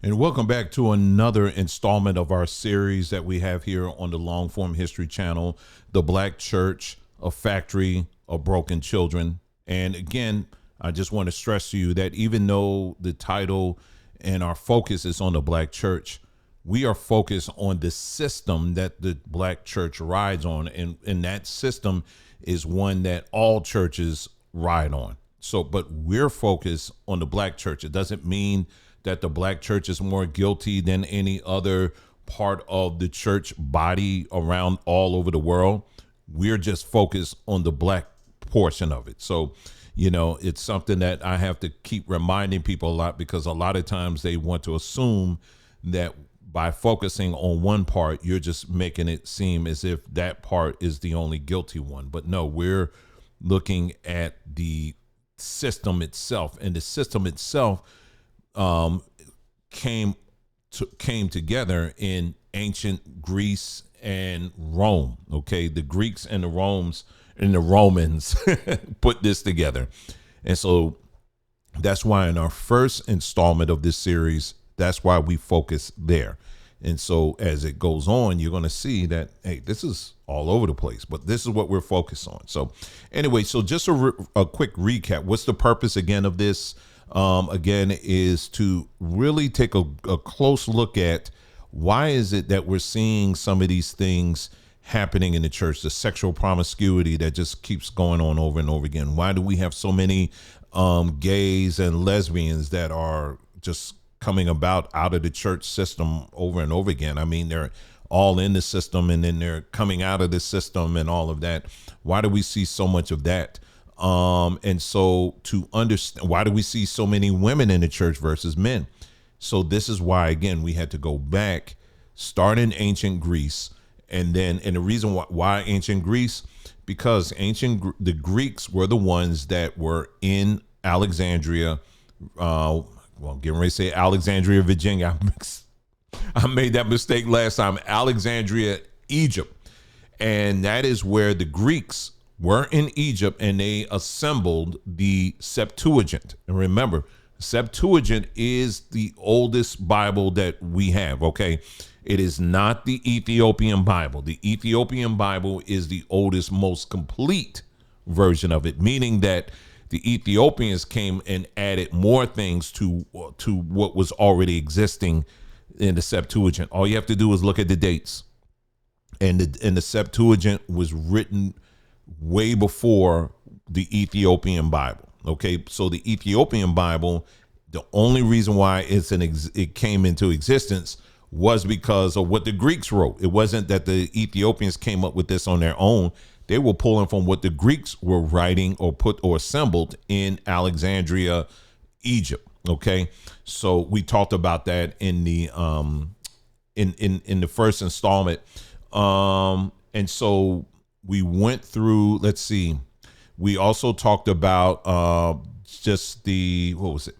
And welcome back to another installment of our series that we have here on the Long Form History Channel, The Black Church, a Factory of Broken Children. And again, I just want to stress to you that even though the title and our focus is on the Black Church, we are focused on the system that the Black Church rides on. And that system is one that all churches ride on. So, but we're focused on the Black Church. It doesn't mean that the Black church is more guilty than any other part of the church body around all over the world. We're just focused on the Black portion of it. So, it's something that I have to keep reminding people a lot, because a lot of times they want to assume that by focusing on one part, you're just making it seem as if that part is the only guilty one. But no, we're looking at the system itself, and the system itself came together in ancient Greece and Rome. Okay, the Greeks and the Romans put this together, and so that's why in our first installment of this series, that's why we focus there. And so as it goes on, you're going to see that, hey, this is all over the place, but this is what we're focused on. So anyway, so just a quick recap. What's the purpose again of this? Again, is to really take a close look at why is it that we're seeing some of these things happening in the church, the sexual promiscuity that just keeps going on over and over again. Why do we have so many gays and lesbians that are just coming about out of the church system over and over again? I mean, they're all in the system and then they're coming out of the system and all of that. Why do we see so much of that? And so to understand, why do we see so many women in the church versus men? So this is why, again, we had to go back, start in ancient Greece. And the reason why ancient Greece, because the Greeks were the ones that were in Alexandria. Getting ready to say Alexandria, Virginia. I made that mistake last time. Alexandria, Egypt. And that is where the Greeks were in Egypt, and they assembled the Septuagint. And remember, Septuagint is the oldest Bible that we have, okay? It is not the Ethiopian Bible. The Ethiopian Bible is the oldest, most complete version of it, meaning that the Ethiopians came and added more things to what was already existing in the Septuagint. All you have to do is look at the dates. And the Septuagint was written way before the Ethiopian Bible. Okay, so the Ethiopian Bible, the only reason why it came into existence was because of what the Greeks wrote. It wasn't that the Ethiopians came up with this on their own. They were pulling from what the Greeks were writing or assembled in Alexandria, Egypt. Okay, so we talked about that in the in the first installment, and so we went through. Let's see. We also talked about just what was it?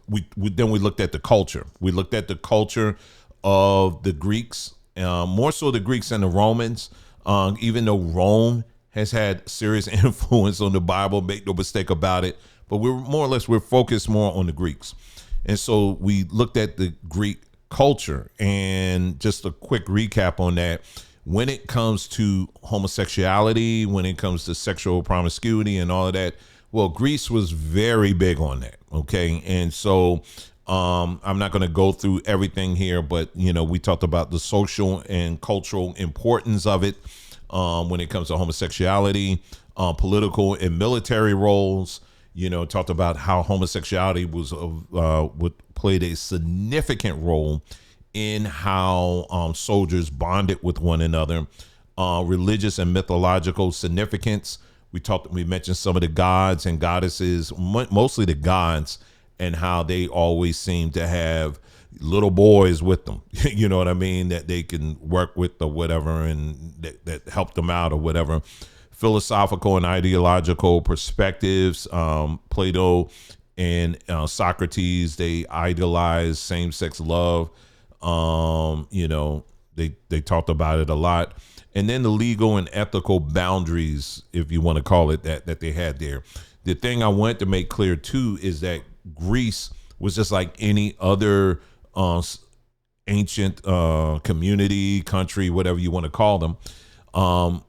Then we looked at the culture. We looked at the culture of the Greeks, more so the Greeks and the Romans. Even though Rome has had serious influence on the Bible, make no mistake about it. But we're focused more on the Greeks. And so we looked at the Greek culture, and just a quick recap on that. When it comes to homosexuality, when it comes to sexual promiscuity and all of that, well, Greece was very big on that. Okay. And so I'm not going to go through everything here, but, we talked about the social and cultural importance of it when it comes to homosexuality, political and military roles. Talked about how homosexuality played a significant role in how soldiers bonded with one another, religious and mythological significance. We mentioned some of the gods and goddesses, mostly the gods, and how they always seem to have little boys with them, you know what I mean, that they can work with or whatever, and that help them out or whatever. Philosophical and ideological perspectives. Plato and Socrates, they idolized same-sex love. They talked about it a lot. And then the legal and ethical boundaries, if you want to call it that they had there. The thing I wanted to make clear too is that Greece was just like any other ancient community, country, whatever you want to call them, um,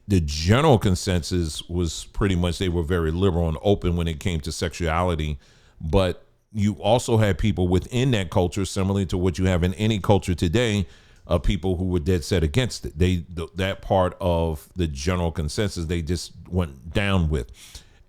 the general consensus was pretty much they were very liberal and open when it came to sexuality. But you also had people within that culture, similarly to what you have in any culture today, people who were dead set against it. That part of the general consensus they just went down with.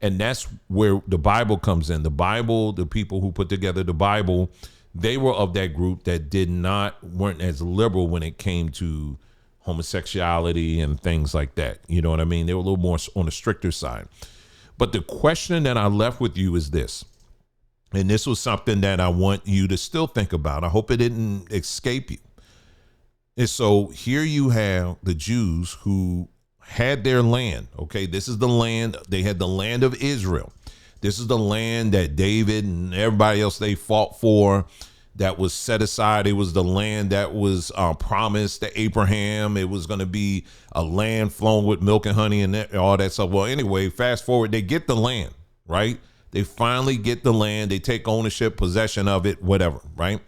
And that's where the Bible comes in. The Bible, the people who put together the Bible, they were of that group that weren't as liberal when it came to homosexuality and things like that. You know what I mean? They were a little more on the stricter side. But the question that I left with you is this, and this was something that I want you to still think about. I hope it didn't escape you. And so here you have the Jews who had their land. Okay, this is the land. They had the land of Israel. This is the land that David and everybody else they fought for, that was set aside. It was the land that was promised to Abraham. It was going to be a land flowing with milk and honey and all that stuff. Well, anyway, fast forward, they get the land, right? They finally get the land. They take ownership, possession of it, whatever, right?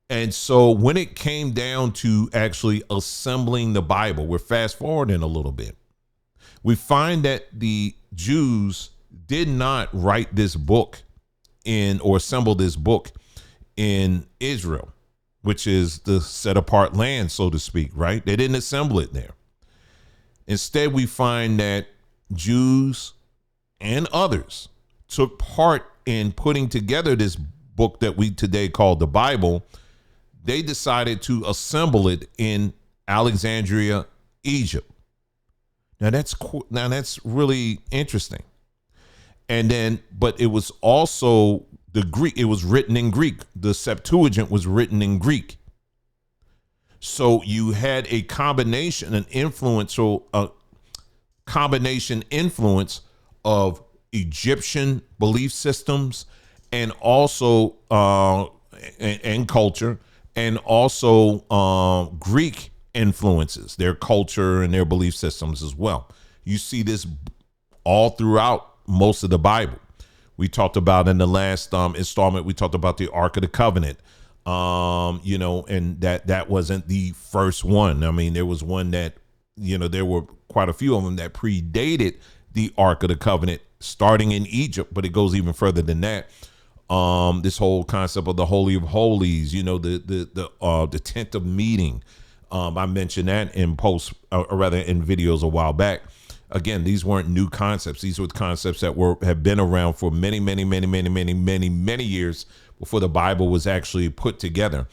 And so when it came down to actually assembling the Bible, we're fast forwarding a little bit. We find that the Jews did not write this book or assemble this book in Israel, which is the set apart land, so to speak, right? They didn't assemble it there. Instead, we find that Jews and others took part in putting together this book that we today call the Bible. They decided to assemble it in Alexandria, Egypt. Now that's really interesting. And then, but it was also the Greek. It was written in Greek. The Septuagint was written in Greek. So you had a combination, combination influence of Egyptian belief systems and also and culture, and also Greek influences, their culture and their belief systems as well. You see this all throughout most of the Bible. We talked about in the last installment, we talked about the Ark of the Covenant, and that wasn't the first one. I mean, there was one that, there were quite a few of them that predated the Ark of the Covenant, starting in Egypt, but it goes even further than that. This whole concept of the Holy of Holies, the tent of meeting. I mentioned that in in videos a while back. Again, these weren't new concepts. These were concepts that have been around for many, many, many, many, many, many, many years before the Bible was actually put together.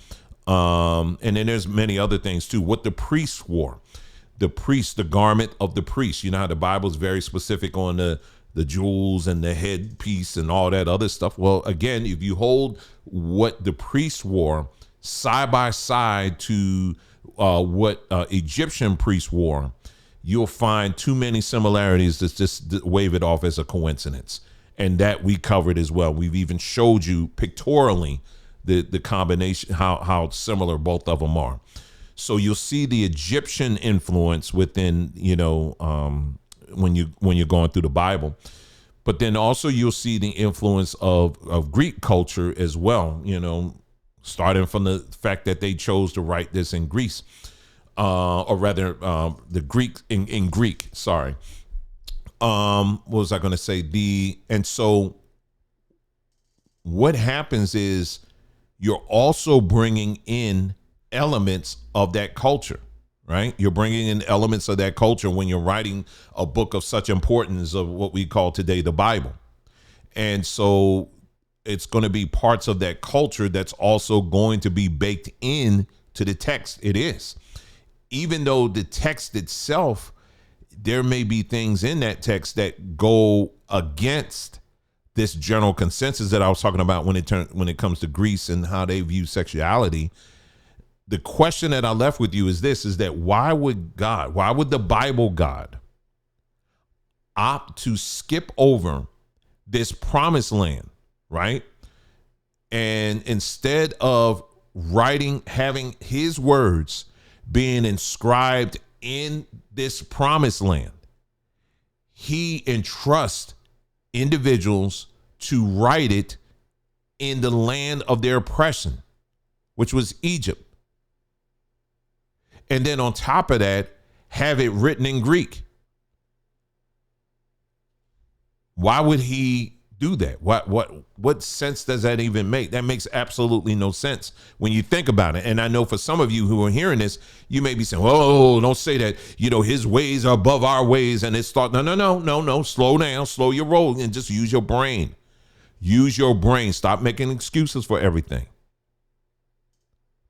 And then there's many other things too. What the priests wore, the garment of the priest. You know how the Bible is very specific on the jewels and the headpiece and all that other stuff. Well, again, if you hold what the priests wore side by side to what Egyptian priests wore, you'll find too many similarities to just wave it off as a coincidence. And that we covered as well. We've even showed you pictorially the combination, how similar both of them are. So you'll see the Egyptian influence within, when you're going through the Bible. But then also you'll see the influence of Greek culture as well, starting from the fact that they chose to write this in Greece. Or rather, the Greek in Greek. Sorry. What was I going to say? And so, what happens is you're also bringing in elements of that culture, right? You're bringing in elements of that culture when you're writing a book of such importance of what we call today the Bible, and so it's going to be parts of that culture that's also going to be baked in to the text. It is. Even though the text itself, there may be things in that text that go against this general consensus that I was talking about when it comes to Greece and how they view sexuality. The question that I left with you is this, is that why would the Bible God opt to skip over this promised land, right? And instead of having his words being inscribed in this promised land, he entrusts individuals to write it in the land of their oppression. which was Egypt. And then on top of that, have it written in Greek. Why would he do that? What sense does that even make? That makes absolutely no sense when you think about it. And I know for some of you who are hearing this, you may be saying, "Oh, don't say that. His ways are above our ways." And it's thought, no. Slow down, slow your roll, and just use your brain. Use your brain. Stop making excuses for everything.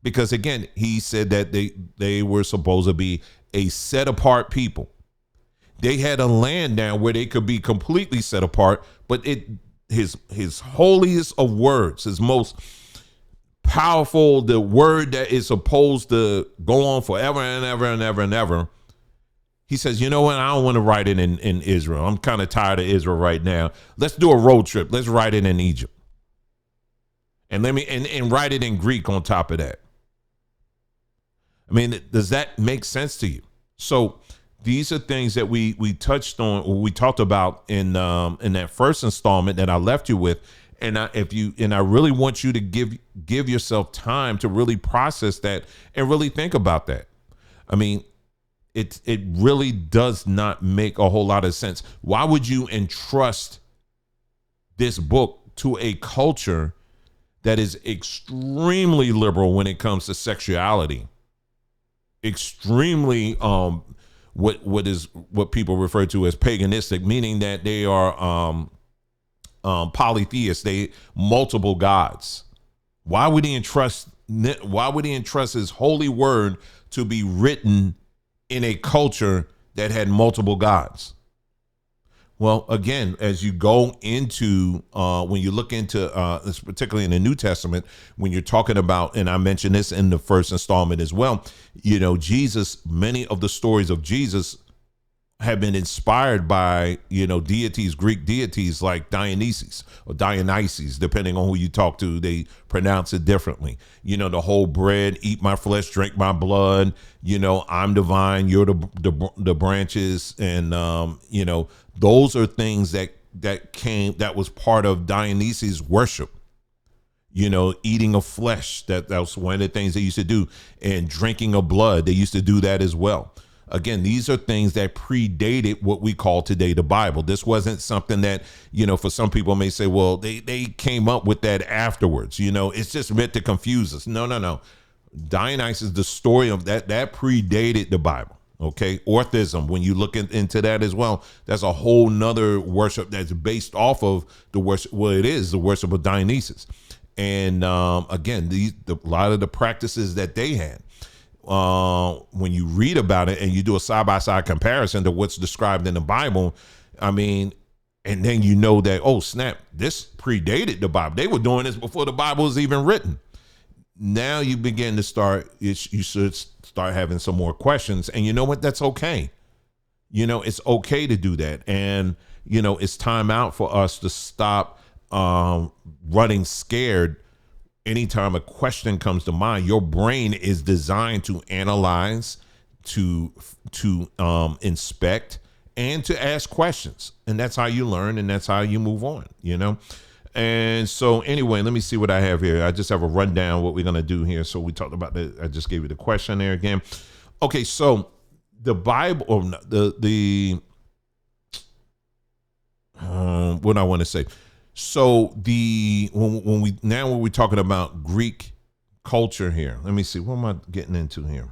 Because again, he said that they were supposed to be a set apart people. They had a land now where they could be completely set apart, but his holiest of words, his most powerful, the word that is supposed to go on forever and ever and ever and ever. He says, you know what? I don't want to write it in Israel. I'm kind of tired of Israel right now. Let's do a road trip. Let's write it in Egypt. And and write it in Greek on top of that. I mean, does that make sense to you? So these are things that we touched on, or we talked about in that first installment that I left you with. And I really want you to give yourself time to really process that and really think about that. I mean, it really does not make a whole lot of sense. Why would you entrust this book to a culture that is extremely liberal when it comes to sexuality? Extremely what people refer to as paganistic, meaning that they are polytheists, they multiple gods. Why would he entrust his holy word to be written in a culture that had multiple gods? Well, again, as you go into, when you look into, particularly in the New Testament, when you're talking about, and I mentioned this in the first installment as well, Jesus, many of the stories of Jesus have been inspired by, deities, Greek deities like Dionysus, depending on who you talk to, they pronounce it differently. The whole bread, eat my flesh, drink my blood, I'm divine, you're the branches. And, those are things that was part of Dionysus' worship. Eating of flesh, that was one of the things they used to do, and drinking of blood, they used to do that as well. Again, these are things that predated what we call today the Bible. This wasn't something that, for some people may say, well, they came up with that afterwards. It's just meant to confuse us. No. Dionysus, the story of that predated the Bible. Okay. Orthism, when you look into that as well, that's a whole nother worship that's based off of the worship. Well, it is the worship of Dionysus. And again, a lot of the practices that they had. When you read about it and you do a side-by-side comparison to what's described in the Bible, I mean, and then that, oh, snap, this predated the Bible. They were doing this before the Bible was even written. Now you begin to you should start having some more questions. And you know what? That's okay. It's okay to do that. And, it's time out for us to stop running scared. Anytime a question comes to mind, your brain is designed to analyze, to inspect, and to ask questions. And that's how you learn, and that's how you move on, And so anyway, let me see what I have here. I just have a rundown what we're going to do here. So we talked about I just gave you the question there again. Okay, so the Bible, or what I want to say. So when we're talking about Greek culture here, let me see, what am I getting into here?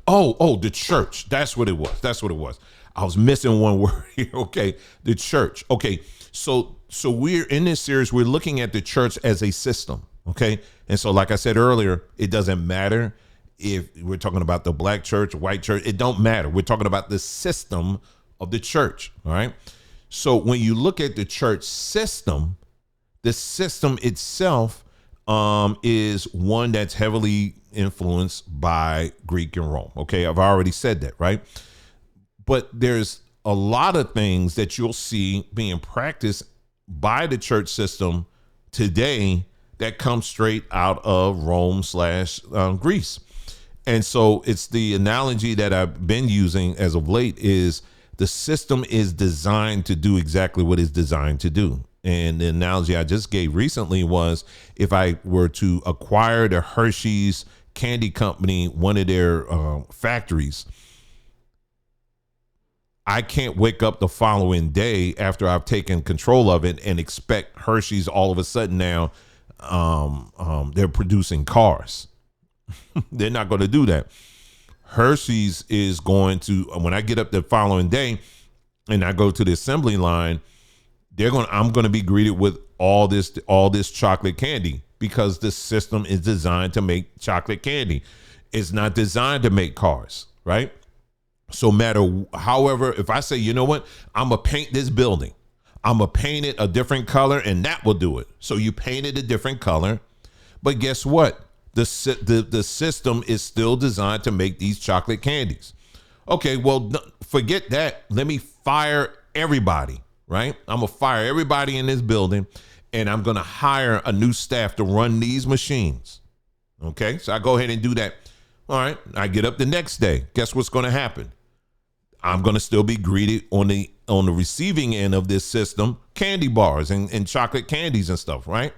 Oh, the church. That's what it was. I was missing one word here. Okay. The church. Okay. So we're in this series, we're looking at the church as a system. Okay. And so, like I said earlier, it doesn't matter if we're talking about the black church, white church, it don't matter. We're talking about the system of the church. All right. So when you look at the church system, the system itself is one that's heavily influenced by Greek and Rome. Okay, I've already said that, right? But there's a lot of things that you'll see being practiced by the church system today that come straight out of Rome / Greece. And so it's the analogy that I've been using as of late is the system is designed to do exactly what it's designed to do. And the analogy I just gave recently was if I were to acquire the Hershey's Candy Company, one of their factories, I can't wake up the following day after I've taken control of it and expect Hershey's all of a sudden now they're producing cars. They're not going to do that. Hershey's is going to, when I get up the following day and I go to the assembly line, I'm going to be greeted with all this chocolate candy, because the system is designed to make chocolate candy. It's not designed to make cars, right? So however, if I say, you know what, I'm going to paint this building, I'm going to paint it a different color and that will do it. So you paint it a different color, but guess what? The system is still designed to make these chocolate candies. Okay, well, forget that. Let me fire everybody, right? I'm going to fire everybody in this building and I'm going to hire a new staff to run these machines. Okay, so I go ahead and do that. All right, I get up the next day. Guess what's going to happen? I'm going to still be greeted on the receiving end of this system, candy bars and chocolate candies and stuff, right?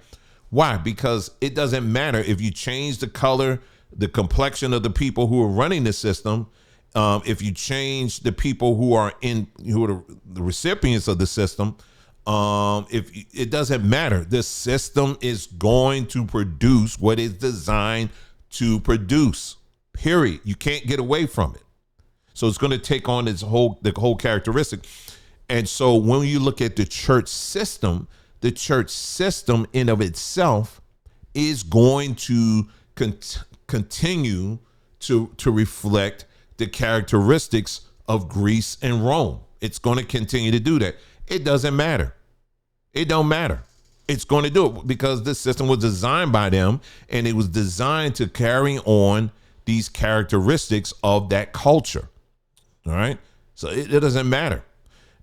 Why? Because it doesn't matter if you change the color, the complexion of the people who are running the system. If you change the people who are the recipients of the system, it doesn't matter. The system is going to produce what it's designed to produce. Period. You can't get away from it. So it's going to take on the whole characteristic. And so when you look at the church system in of itself is going to continue to reflect the characteristics of Greece and Rome. It's going to continue to do that. It doesn't matter. It don't matter. It's going to do it because this system was designed by them, and it was designed to carry on these characteristics of that culture. All right. So it doesn't matter.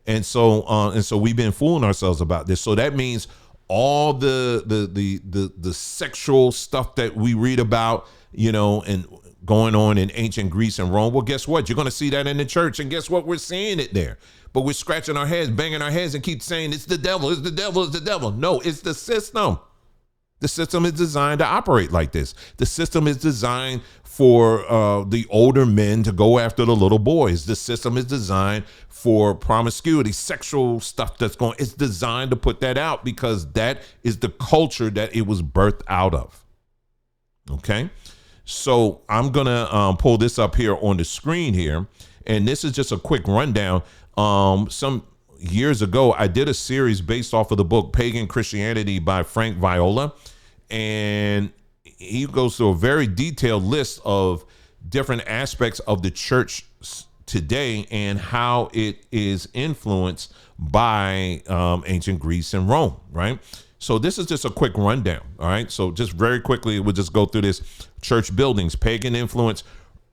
And so we've been fooling ourselves about this. So that means all the sexual stuff that we read about, and going on in ancient Greece and Rome. Well, guess what? You're going to see that in the church. And guess what? We're seeing it there. But we're scratching our heads, banging our heads and keep saying it's the devil, it's the devil, it's the devil. No, it's the system. The system is designed to operate like this. The system is designed for the older men to go after the little boys. The system is designed for promiscuity, sexual stuff it's designed to put that out because that is the culture that it was birthed out of. Okay. So I'm going to pull this up here on the screen here. And this is just a quick rundown. Some years ago, I did a series based off of the book Pagan Christianity by Frank Viola. And he goes through a very detailed list of different aspects of the church today and how it is influenced by ancient Greece and Rome, right? So this is just a quick rundown, all right? So just very quickly, we'll just go through this. Church buildings, pagan influence.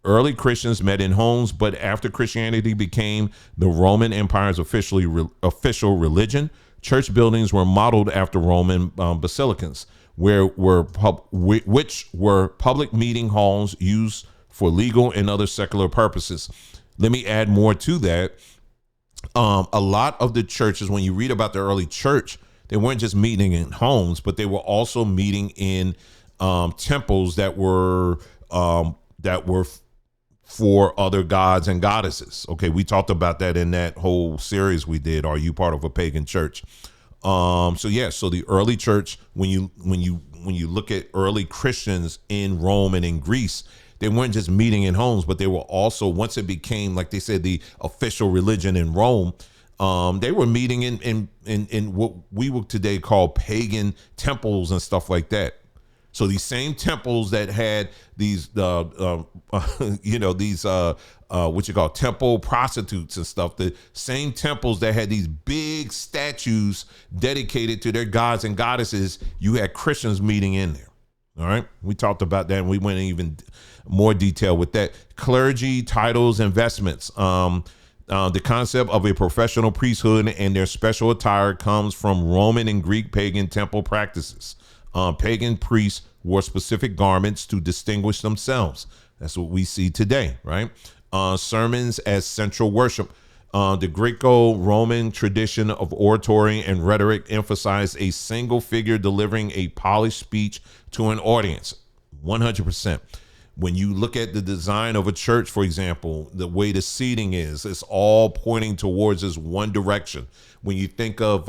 Early Christians met in homes, but after Christianity became the Roman Empire's official religion, church buildings were modeled after Roman basilicas, which were public meeting halls used for legal and other secular purposes. Let me add more to that. A lot of the churches, when you read about the early church, they weren't just meeting in homes, but they were also meeting in temples that were for other gods and goddesses. Okay, we talked about that in that whole series we did. Are you part of a pagan church? So the early church, when you look at early Christians in Rome and in Greece, they weren't just meeting in homes, but they were also, once it became, like they said, the official religion in Rome, they were meeting in what we would today call pagan temples and stuff like that. So these same temples that had these, what you call temple prostitutes and stuff, the same temples that had these big statues dedicated to their gods and goddesses, you had Christians meeting in there. All right. We talked about that and we went in even more detail with that. Clergy, titles, investments. The concept of a professional priesthood and their special attire comes from Roman and Greek pagan temple practices. Pagan priests wore specific garments to distinguish themselves. That's what we see today, right? Sermons as central worship. The Greco-Roman tradition of oratory and rhetoric emphasized a single figure delivering a polished speech to an audience. 100%. When you look at the design of a church, for example, the way the seating is, it's all pointing towards this one direction. When you think of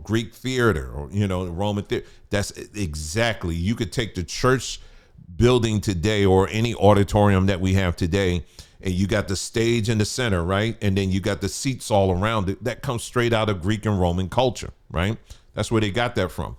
Greek theater or, the Roman theater, that's exactly, you could take the church building today or any auditorium that we have today, and you got the stage in the center, right? And then you got the seats all around it. That comes straight out of Greek and Roman culture, right? That's where they got that from.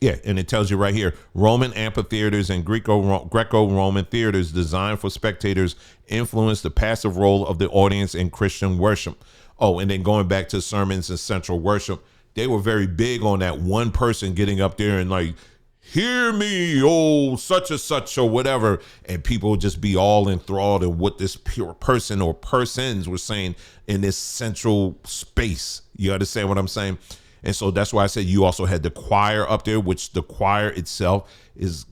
Yeah, and it tells you right here, Roman amphitheaters and Greco-Roman theaters designed for spectators influence the passive role of the audience in Christian worship. Oh, and then going back to sermons and central worship, they were very big on that one person getting up there and like, hear me, oh, such and such or whatever. And people would just be all enthralled in what this pure person or persons were saying in this central space. You understand what I'm saying? And so that's why I said you also had the choir up there, which the choir itself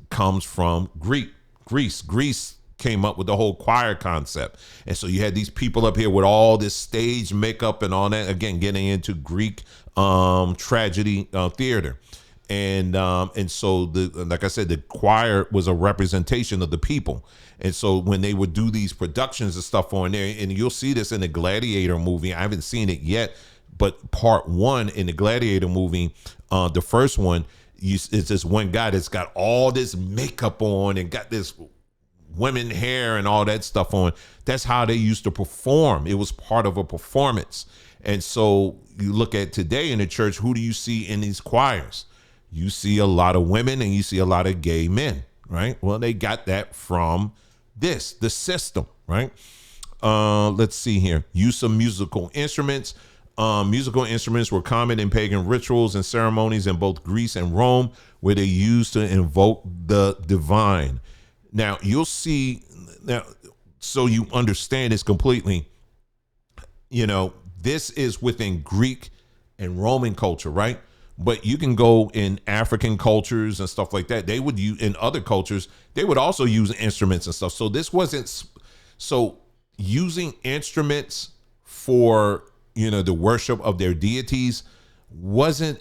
comes from Greece. Greece came up with the whole choir concept. And so you had these people up here with all this stage makeup and all that, again, getting into Greek tragedy theater. And so like I said, the choir was a representation of the people. And so when they would do these productions and stuff on there, and you'll see this in the Gladiator movie, I haven't seen it yet, but part one in the Gladiator movie, the first one, it's this one guy that's got all this makeup on and got this women hair and all that stuff on. That's how they used to perform. It was part of a performance. And so you look at today in the church, who do you see in these choirs? You see a lot of women and you see a lot of gay men, right? Well, they got that from the system, right? Let's see here. Use of musical instruments. Musical instruments were common in pagan rituals and ceremonies in both Greece and Rome, where they used to invoke the divine. Now, you'll see, so you understand this completely, this is within Greek and Roman culture, right? But you can go in African cultures and stuff like that. They would use, in other cultures, they would also use instruments and stuff. So this wasn't, so using instruments for the worship of their deities wasn't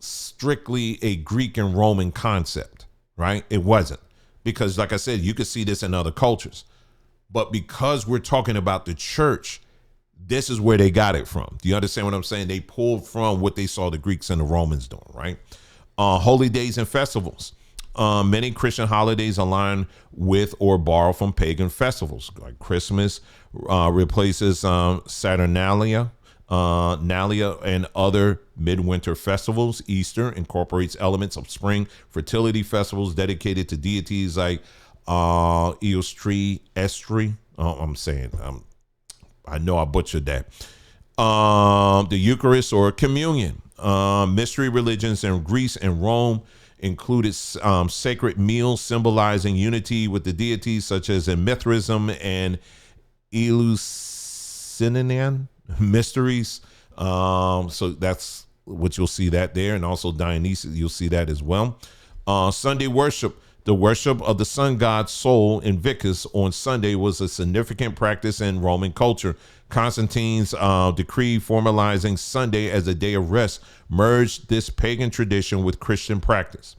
strictly a Greek and Roman concept, right? It wasn't, because like I said, you could see this in other cultures, but because we're talking about the church, this is where they got it from. Do you understand what I'm saying? They pulled from what they saw the Greeks and the Romans doing, right? Holy days and festivals. Many Christian holidays align with or borrow from pagan festivals, like Christmas replaces Saturnalia, and other midwinter festivals. Easter incorporates elements of spring fertility festivals dedicated to deities like Eostri, Estri. I know I butchered that. The Eucharist or communion. Mystery religions in Greece and Rome included sacred meals symbolizing unity with the deities, such as in Mithraism and Eleusinian mysteries. So that's what you'll see that there. And also Dionysus, you'll see that as well. Sunday worship. The worship of the sun god Sol Invictus on Sunday was a significant practice in Roman culture. Constantine's decree formalizing Sunday as a day of rest merged this pagan tradition with Christian practice.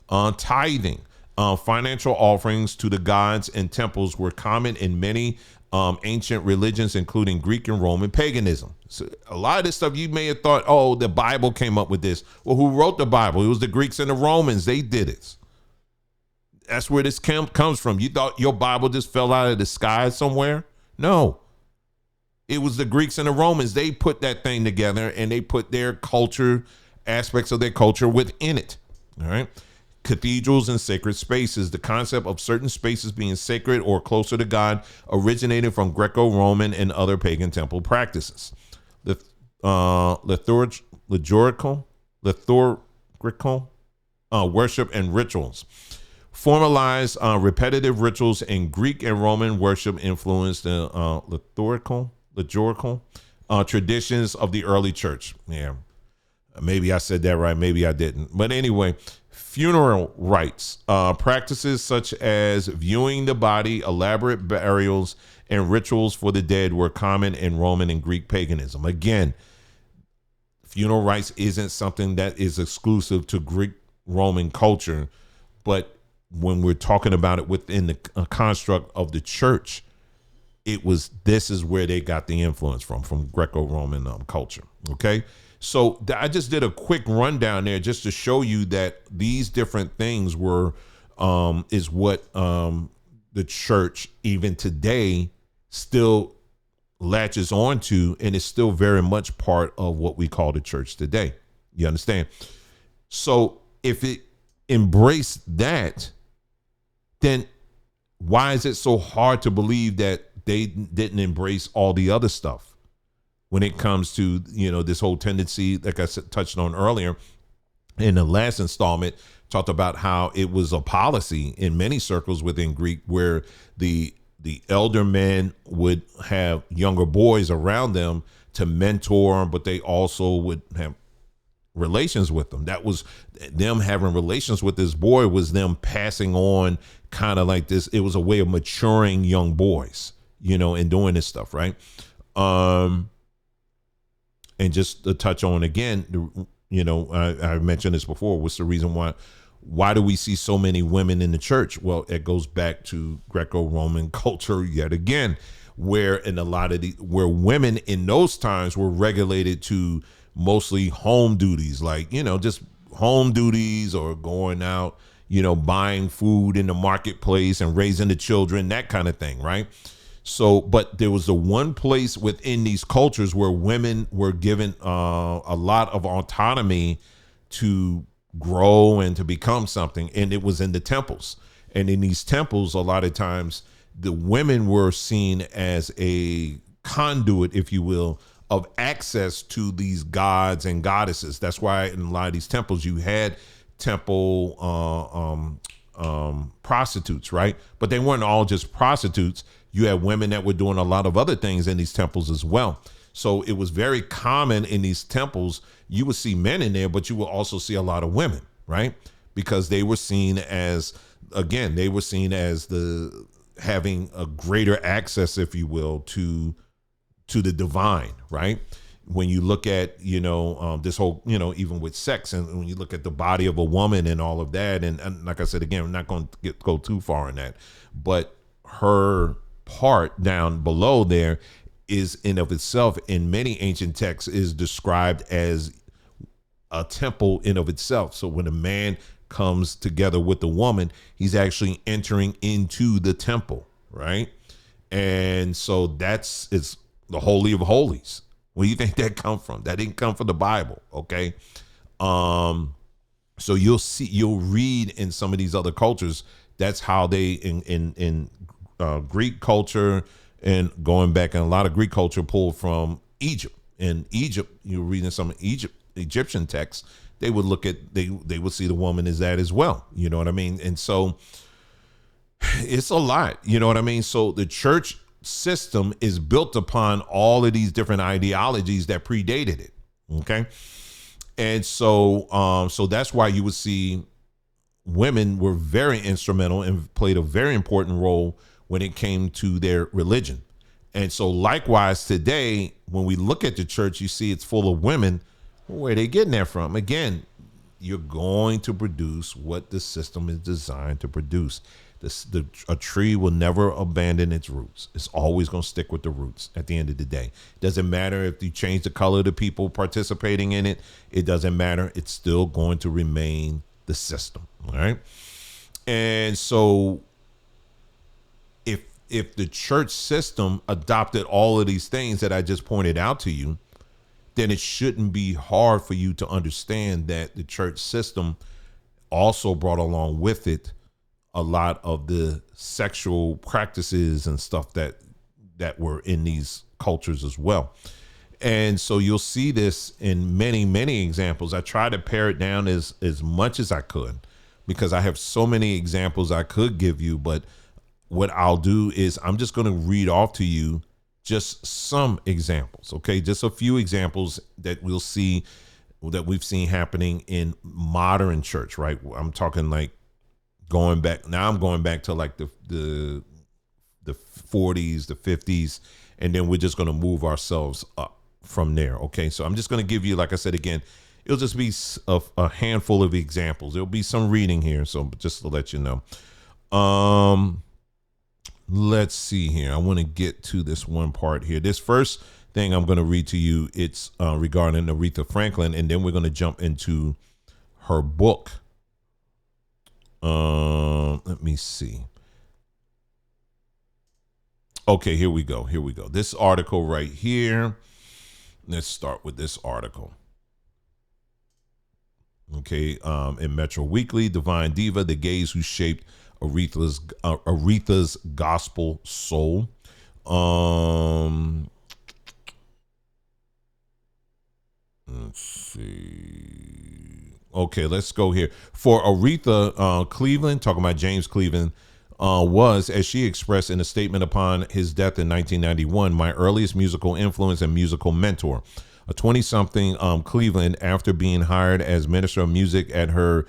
Tithing, financial offerings to the gods and temples were common in many ancient religions, including Greek and Roman paganism. So a lot of this stuff you may have thought, oh, the Bible came up with this. Well, who wrote the Bible? It was the Greeks and the Romans. They did it. That's where this comes from. You thought your Bible just fell out of the sky somewhere? No. It was the Greeks and the Romans. They put that thing together and they put their culture, aspects of their culture within it. All right. Cathedrals and sacred spaces. The concept of certain spaces being sacred or closer to God originated from Greco-Roman and other pagan temple practices. The liturgical worship and rituals. Formalized repetitive rituals in Greek and Roman worship influenced the liturgical traditions of the early church. Yeah. Maybe I said that right, maybe I didn't. But anyway, funeral rites, practices such as viewing the body, elaborate burials, and rituals for the dead were common in Roman and Greek paganism. Again, funeral rites isn't something that is exclusive to Greek Roman culture, but when we're talking about it within the construct of the church, this is where they got the influence from Greco-Roman culture. Okay. So I just did a quick rundown there just to show you that these different things is what the church even today still latches on to, and is still very much part of what we call the church today. You understand? So if it embraced that, then why is it so hard to believe that they didn't embrace all the other stuff when it comes to, this whole tendency, like I said, touched on earlier in the last installment, talked about how it was a policy in many circles within Greek where the elder men would have younger boys around them to mentor, but they also would have relations with them. That was them having relations with this boy, was them passing on kind of like this. It was a way of maturing young boys, and doing this stuff. Right. And just to touch on again, I mentioned this before. What's the reason why do we see so many women in the church? Well, it goes back to Greco-Roman culture yet again, where in a lot of where women in those times were regulated to mostly home duties, like, just home duties, or going out, buying food in the marketplace and raising the children, that kind of thing. Right. So, but there was the one place within these cultures where women were given a lot of autonomy to grow and to become something, and it was in the temples. And in these temples, a lot of times the women were seen as a conduit, if you will, of access to these gods and goddesses. That's why in a lot of these temples you had temple prostitutes, right? But they weren't all just prostitutes. You had women that were doing a lot of other things in these temples as well. So it was very common in these temples. You would see men in there, but you will also see a lot of women, right? Because they were seen as, again, the having a greater access, if you will, to the divine, right? When you look at, this whole, even with sex, and when you look at the body of a woman and all of that, and like I said, again, I'm not going to go too far in that, but her part down below there is in of itself, in many ancient texts, is described as a temple in of itself. So when a man comes together with the woman, he's actually entering into the temple, right? And so it's the Holy of Holies. Where do you think that come from? That didn't come from the Bible, okay? So you'll read in some of these other cultures, that's how they in Greek culture, and going back, in a lot of Greek culture pulled from Egypt. In Egypt, you're reading some Egyptian texts, they would look at, they would see the woman as that as well. You know what I mean? And so it's a lot, you know what I mean? So the church system is built upon all of these different ideologies that predated it. Okay. And so, so that's why you would see women were very instrumental and played a very important role when it came to their religion. And so likewise today, when we look at the church, you see it's full of women. Where are they getting that from? Again, you're going to produce what the system is designed to produce. A tree will never abandon its roots. It's always going to stick with the roots at the end of the day. Doesn't matter if you change the color of the people participating in it. It doesn't matter. It's still going to remain the system. All right. And so if the church system adopted all of these things that I just pointed out to you, then it shouldn't be hard for you to understand that the church system also brought along with it a lot of the sexual practices and stuff that were in these cultures as well. And so you'll see this in many, many examples. I try to pare it down as much as I could, because I have so many examples I could give you. But what I'll do is I'm just going to read off to you just some examples. Okay. Just a few examples that we'll see that we've seen happening in modern church, right? I'm talking like going back. Now I'm going back to like the 40s, the 50s, and then we're just going to move ourselves up from there. Okay, so I'm just going to give you, like I said again, it'll just be a handful of examples. There'll be some reading here, so just to let you know. Let's see here. I want to get to this one part here. This first thing I'm going to read to you, it's regarding Aretha Franklin, and then we're going to jump into her book. Let me see. Okay, here we go. Here we go. This article right here. Let's start with this article. Okay, in Metro Weekly, Divine Diva, the gays who shaped Aretha's gospel soul. Let's see. Okay, let's go here. For Aretha, Cleveland, talking about James Cleveland, was, as she expressed in a statement upon his death in 1991, my earliest musical influence and musical mentor. A 20-something Cleveland, after being hired as minister of music at her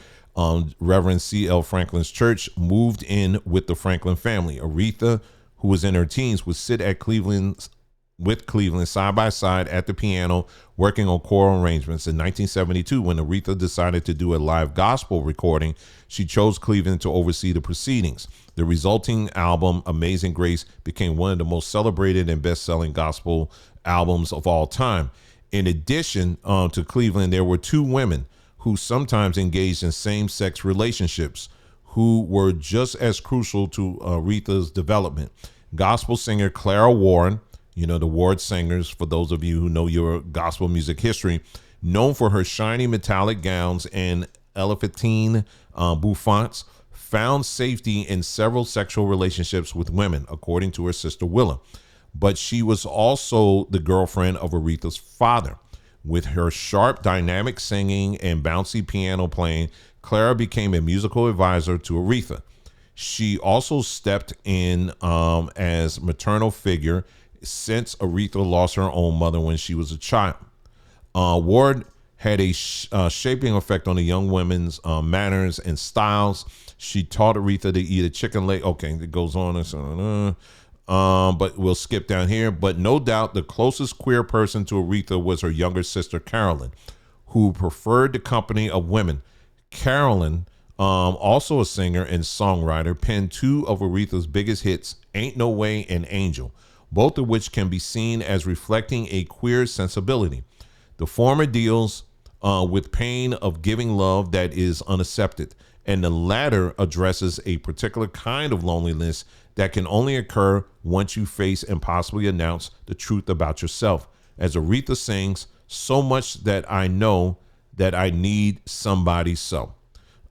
Reverend C.L. Franklin's church, moved in with the Franklin family. Aretha, who was in her teens, would sit at Cleveland side by side at the piano, working on choral arrangements. In 1972, when Aretha decided to do a live gospel recording, she chose Cleveland to oversee the proceedings. The resulting album, Amazing Grace, became one of the most celebrated and best-selling gospel albums of all time. In addition to Cleveland, there were two women who sometimes engaged in same-sex relationships who were just as crucial to Aretha's development. Gospel singer Clara Warren, you know, the Ward Singers, for those of you who know your gospel music history, known for her shiny metallic gowns and elephantine bouffants, found safety in several sexual relationships with women, according to her sister Willa. But she was also the girlfriend of Aretha's father. With her sharp, dynamic singing and bouncy piano playing, Clara became a musical advisor to Aretha. She also stepped in as maternal figure since Aretha lost her own mother when she was a child. Ward had a shaping effect on the young women's manners and styles. She taught Aretha to eat a chicken leg. Okay, it goes on and so on. But we'll skip down here. But no doubt the closest queer person to Aretha was her younger sister, Carolyn, who preferred the company of women. Carolyn, also a singer and songwriter, penned two of Aretha's biggest hits, Ain't No Way and Angel, both of which can be seen as reflecting a queer sensibility. The former deals with pain of giving love that is unaccepted, and the latter addresses a particular kind of loneliness that can only occur once you face and possibly announce the truth about yourself. As Aretha sings, so much that I know that I need somebody so.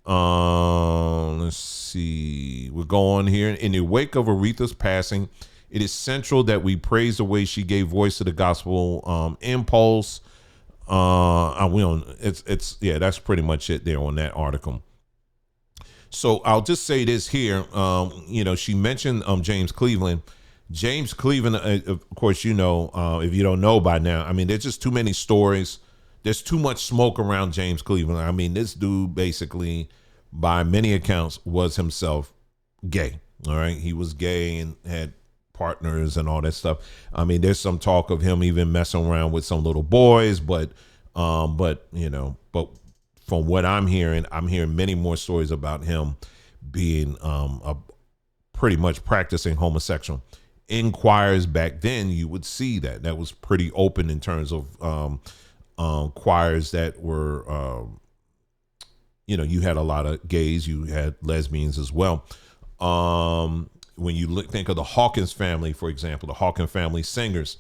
Let's see. We'll go on here. In the wake of Aretha's passing, it is central that we praise the way she gave voice to the gospel impulse. That's pretty much it there on that article. So I'll just say this here. She mentioned James Cleveland. James Cleveland, of course, if you don't know by now, I mean, there's just too many stories. There's too much smoke around James Cleveland. I mean, this dude basically, by many accounts, was himself gay. All right. He was gay and had partners and all that stuff. I mean, there's some talk of him even messing around with some little boys, but from what I'm hearing many more stories about him being a pretty much practicing homosexual. In choirs back then, you would see that was pretty open in terms of choirs that were, you had a lot of gays, you had lesbians as well. When you think of the Hawkins family, for example, the Hawkins family singers,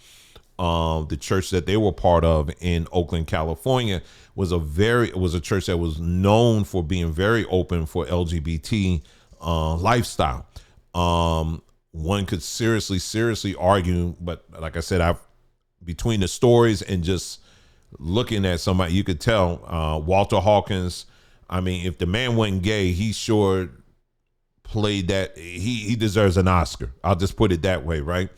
the church that they were part of in Oakland, California, was a church that was known for being very open for LGBT lifestyle. One could seriously argue, but like I said, between the stories and just looking at somebody, you could tell Walter Hawkins. I mean, if the man wasn't gay, he sure played that. He deserves an Oscar. I'll just put it that way, right?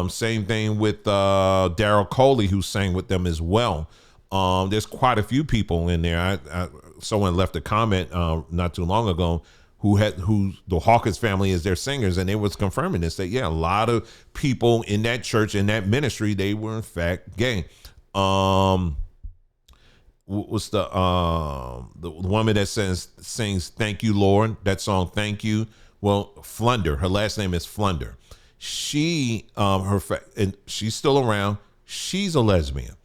Same thing with Daryl Coley, who sang with them as well. There's quite a few people in there. Someone left a comment not too long ago who the Hawkins family is their singers, and they was confirming this, that yeah, a lot of people in that church, in that ministry, they were in fact gay. What's the woman that sings "Thank You, Lord"? That song, "Thank You." Well, Flunder. Her last name is Flunder. She and she's still around. She's a lesbian.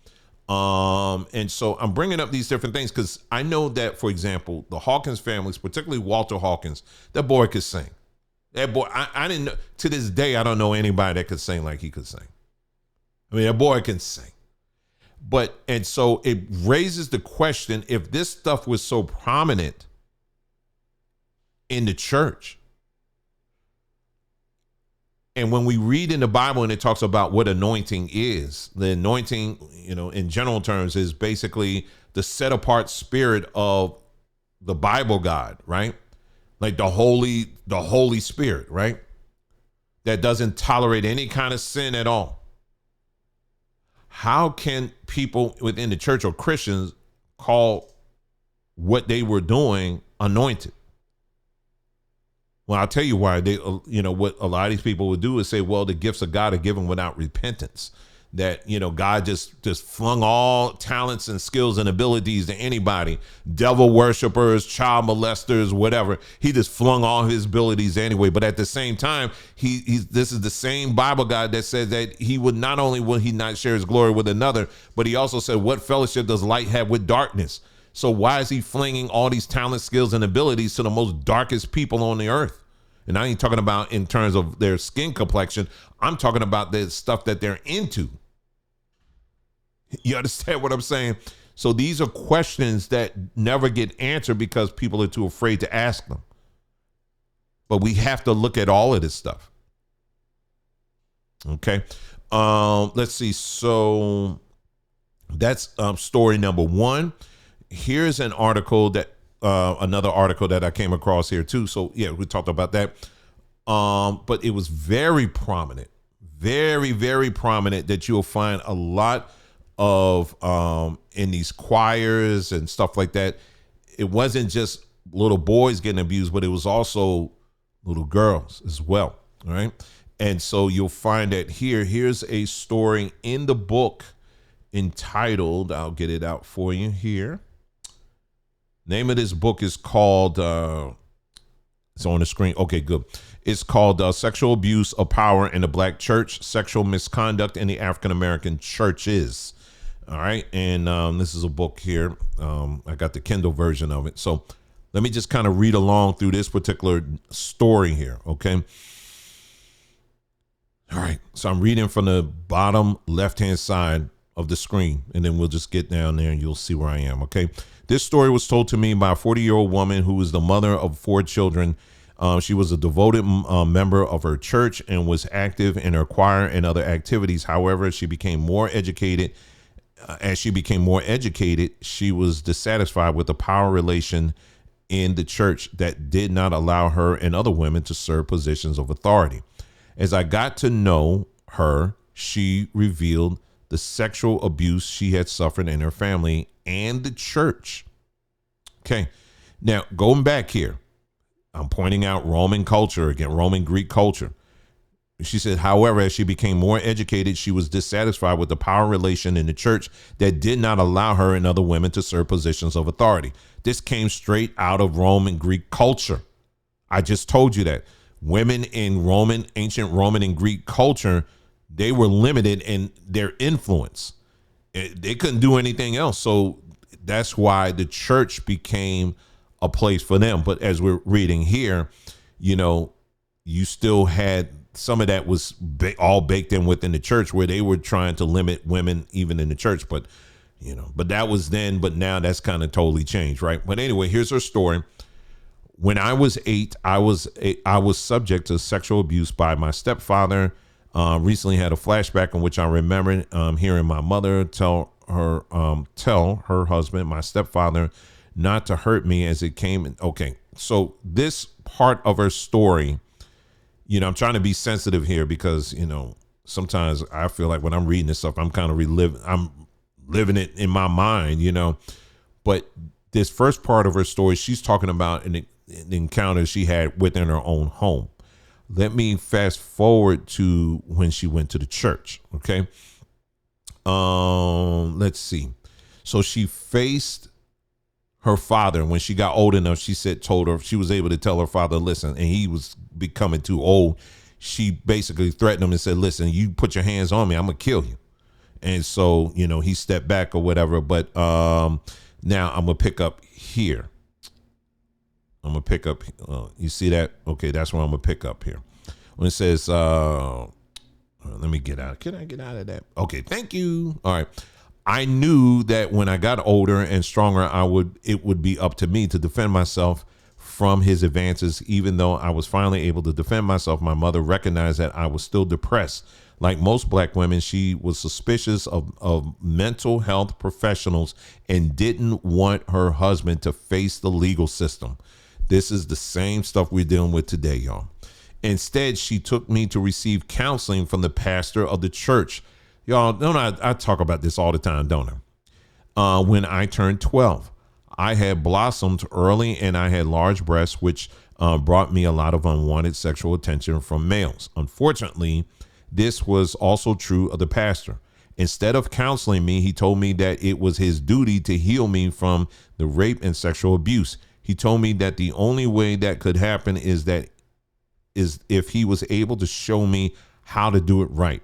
And so I'm bringing up these different things because I know that, for example, the Hawkins families, particularly Walter Hawkins, that boy could sing. That boy, I didn't know, to this day, I don't know anybody that could sing like he could sing. I mean, that boy can sing. And so it raises the question, if this stuff was so prominent in the church, and when we read in the Bible and it talks about what anointing is, the anointing, in general terms, is basically the set apart spirit of the Bible God, right? Like the Holy Spirit, right? That doesn't tolerate any kind of sin at all. How can people within the church or Christians call what they were doing anointed? Well, I'll tell you why. What a lot of these people would do is say, well, the gifts of God are given without repentance. That, God just flung all talents and skills and abilities to anybody, devil worshipers, child molesters, whatever. He just flung all his abilities anyway. But at the same time, this is the same Bible God that says that he would not only will he not share his glory with another, but he also said, what fellowship does light have with darkness? So why is he flinging all these talents, skills, and abilities to the most darkest people on the earth? And I ain't talking about in terms of their skin complexion. I'm talking about the stuff that they're into. You understand what I'm saying? So these are questions that never get answered because people are too afraid to ask them. But we have to look at all of this stuff. Okay. Let's see. So that's story number one. Here's an article another article that I came across here too. So yeah, we talked about that. But it was very prominent, very, very prominent that you'll find a lot of in these choirs and stuff like that. It wasn't just little boys getting abused, but it was also little girls as well. All right. And so you'll find that here's a story in the book entitled, I'll get it out for you here. Name of this book is called, it's on the screen. Okay, good. It's called Sexual Abuse of Power in the Black Church, Sexual Misconduct in the African-American Churches. All right. And this is a book here. I got the Kindle version of it. So let me just kind of read along through this particular story here. Okay. All right. So I'm reading from the bottom left-hand side of the screen, and then we'll just get down there and you'll see where I am. Okay. This story was told to me by a 40-year-old woman who is the mother of 4 children. She was a devoted member of her church and was active in her choir and other activities. However, she became more educated. As she became more educated, she was dissatisfied with the power relation in the church that did not allow her and other women to serve positions of authority. As I got to know her, she revealed the sexual abuse she had suffered in her family and the church. Okay. Now, going back here, I'm pointing out Roman culture again, Roman Greek culture. She said, however, as she became more educated, she was dissatisfied with the power relation in the church that did not allow her and other women to serve positions of authority. This came straight out of Roman Greek culture. I just told you that. Women in ancient Roman and Greek culture, they were limited in their influence. They couldn't do anything else. So that's why the church became a place for them. But as we're reading here, you still had some of that was all baked in within the church where they were trying to limit women even in the church. But, but that was then, but now that's kind of totally changed. Right. But anyway, here's her story. When I was 8, I was subject to sexual abuse by my stepfather. Recently had a flashback in which I remembered hearing my mother tell her husband, my stepfather, not to hurt me as it came. Okay. So this part of her story, I'm trying to be sensitive here because, sometimes I feel like when I'm reading this stuff, I'm kind of reliving, I'm living it in my mind, But this first part of her story, she's talking about an encounter she had within her own home. Let me fast forward to when she went to the church. Okay. Let's see. So she faced her father. When she got old enough, told her she was able to tell her father, listen, and he was becoming too old. She basically threatened him and said, listen, you put your hands on me, I'm gonna kill you. And so, he stepped back or whatever. But now I'm gonna pick up here. I'm gonna pick up. You see that? Okay, that's where I'm gonna pick up here. When it says, let me get out. Can I get out of that? Okay, thank you. All right. I knew that when I got older and stronger, it would be up to me to defend myself from his advances. Even though I was finally able to defend myself, my mother recognized that I was still depressed. Like most black women, she was suspicious of mental health professionals and didn't want her husband to face the legal system. This is the same stuff we're dealing with today, y'all. Instead, she took me to receive counseling from the pastor of the church. Y'all, don't I talk about this all the time, don't I? When I turned 12, I had blossomed early and I had large breasts, which brought me a lot of unwanted sexual attention from males. Unfortunately, this was also true of the pastor. Instead of counseling me, he told me that it was his duty to heal me from the rape and sexual abuse. He told me that the only way that could happen is if he was able to show me how to do it right.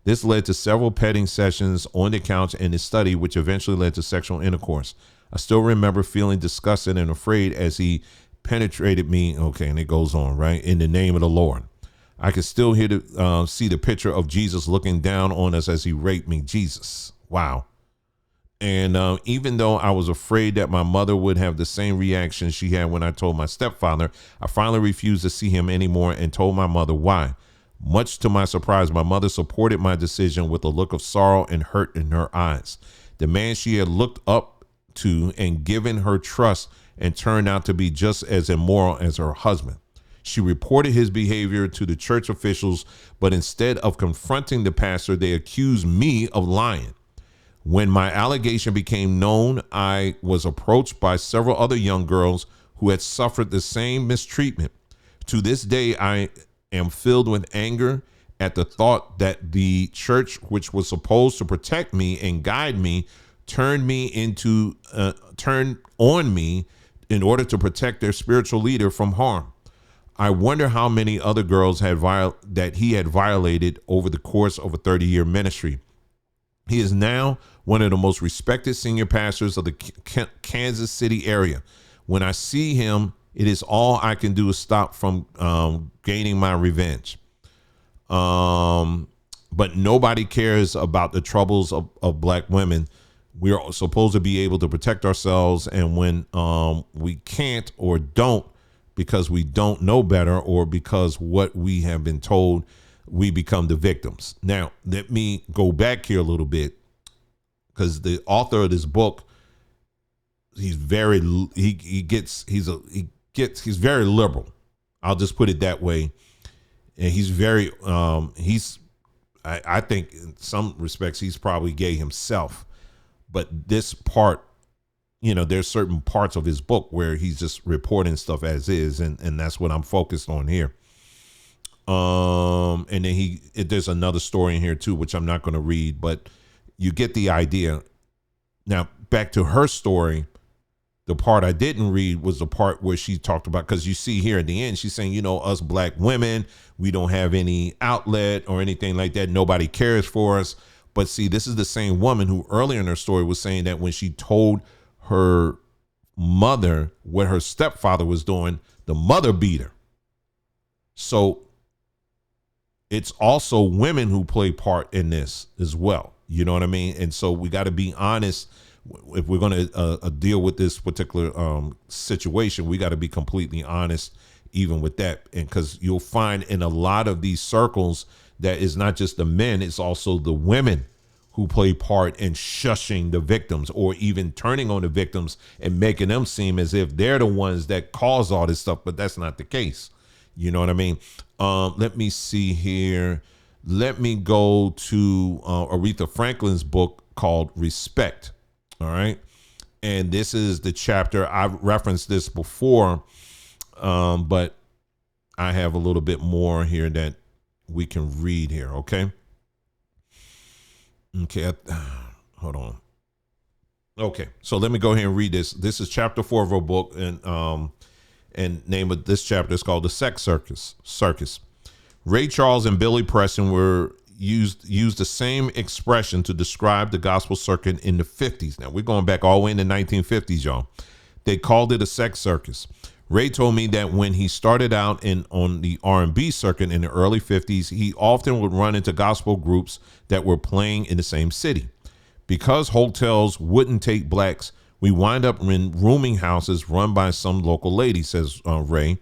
This led to several petting sessions on the couch in his study, which eventually led to sexual intercourse. I still remember feeling disgusted and afraid as he penetrated me. Okay, and it goes on, right? In the name of the Lord. I could still see the picture of Jesus looking down on us as he raped me. Jesus. Wow. And even though I was afraid that my mother would have the same reaction she had when I told my stepfather, I finally refused to see him anymore and told my mother why. Much to my surprise, my mother supported my decision with a look of sorrow and hurt in her eyes. The man she had looked up to and given her trust and turned out to be just as immoral as her husband. She reported his behavior to the church officials, but instead of confronting the pastor, they accused me of lying. When my allegation became known, I was approached by several other young girls who had suffered the same mistreatment. To this day, I am filled with anger at the thought that the church, which was supposed to protect me and guide me, turned on me in order to protect their spiritual leader from harm. I wonder how many other girls that he had violated over the course of a 30-year ministry. He is now one of the most respected senior pastors of the Kansas City area. When I see him, it is all I can do is stop from gaining my revenge. But nobody cares about the troubles of black women. We're supposed to be able to protect ourselves. And when we can't or don't, because we don't know better or because what we have been told, we become the victims. Now, let me go back here a little bit, because the author of this book, he's very liberal. I'll just put it that way. And he's very I think in some respects he's probably gay himself. But this part, there's certain parts of his book where he's just reporting stuff as is, and that's what I'm focused on here. And then there's another story in here too, which I'm not going to read, but you get the idea. Now, back to her story. The part I didn't read was the part where she talked about, because you see here at the end, she's saying, us black women, we don't have any outlet or anything like that. Nobody cares for us. But see, this is the same woman who earlier in her story was saying that when she told her mother what her stepfather was doing, the mother beat her. So it's also women who play part in this as well. You know what I mean? And so we got to be honest. If we're going to deal with this particular situation, we got to be completely honest, even with that. And because you'll find in a lot of these circles that it's not just the men, it's also the women who play part in shushing the victims, or even turning on the victims and making them seem as if they're the ones that cause all this stuff. But that's not the case. You know what I mean? Let me see here. Let me go to Aretha Franklin's book, called Respect. All right. And this is the chapter. I've referenced this before, but I have a little bit more here that we can read here. Okay. Okay. Hold on. Okay. So let me go ahead and read this. This is chapter 4 of our book. And name of this chapter is called The Sex Circus. Ray Charles and Billy Preston were used the same expression to describe the gospel circuit in the 50s. Now we're going back all the way in the 1950s, y'all. They called it a sex circus. Ray told me that when he started out on the R&B circuit in the early 50s, he often would run into gospel groups that were playing in the same city. Because hotels wouldn't take blacks, we wind up in rooming houses run by some local lady, says Ray.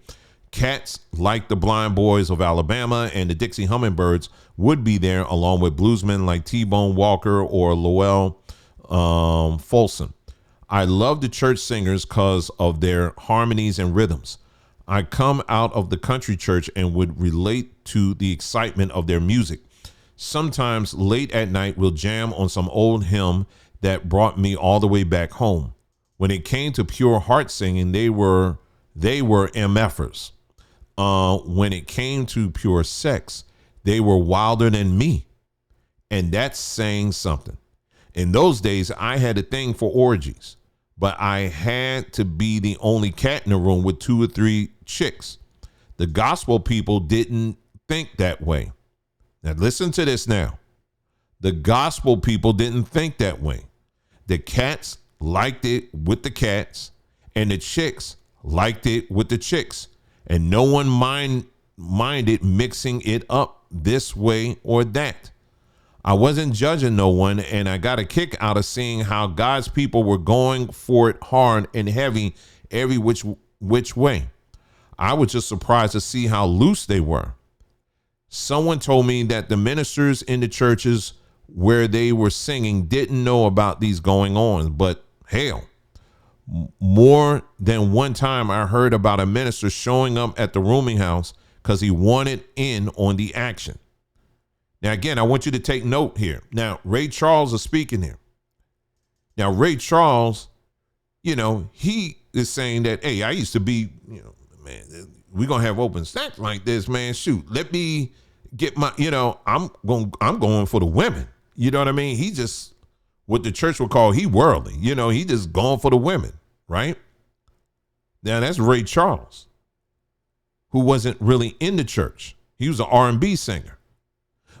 Cats like the Blind Boys of Alabama and the Dixie Hummingbirds would be there, along with bluesmen like T-Bone Walker or Lowell Folsom. I love the church singers because of their harmonies and rhythms. I come out of the country church and would relate to the excitement of their music. Sometimes late at night, we'll jam on some old hymn that brought me all the way back home. When it came to pure heart singing, they were MFers. When it came to pure sex, they were wilder than me. And that's saying something. In those days, I had a thing for orgies, but I had to be the only cat in the room with 2 or 3 chicks. The gospel people didn't think that way. Now listen to this now. The gospel people didn't think that way. The cats liked it with the cats, and the chicks liked it with the chicks. And no one minded mixing it up this way or that. I wasn't judging no one, and I got a kick out of seeing how God's people were going for it hard and heavy every which way. I was just surprised to see how loose they were. Someone told me that the ministers in the churches where they were singing didn't know about these going on, but hell, more than one time I heard about a minister showing up at the rooming house because he wanted in on the action. Now, again, I want you to take note here. Now, Ray Charles is speaking here. Now, Ray Charles, he is saying that, hey, I used to be, man, we're going to have open sex like this, man. Shoot, let me get my, I'm going for the women. You know what I mean? He just, what the church would call, he worldly. He just going for the women, right? Now, that's Ray Charles, who wasn't really in the church. He was an R&B singer.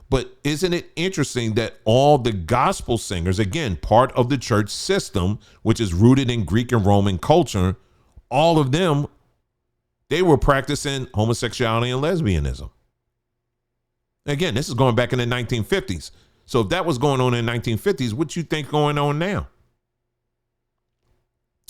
But isn't it interesting that all the gospel singers, again, part of the church system, which is rooted in Greek and Roman culture, all of them, they were practicing homosexuality and lesbianism. Again, this is going back in the 1950s. So if that was going on in the 1950s, what you think going on now?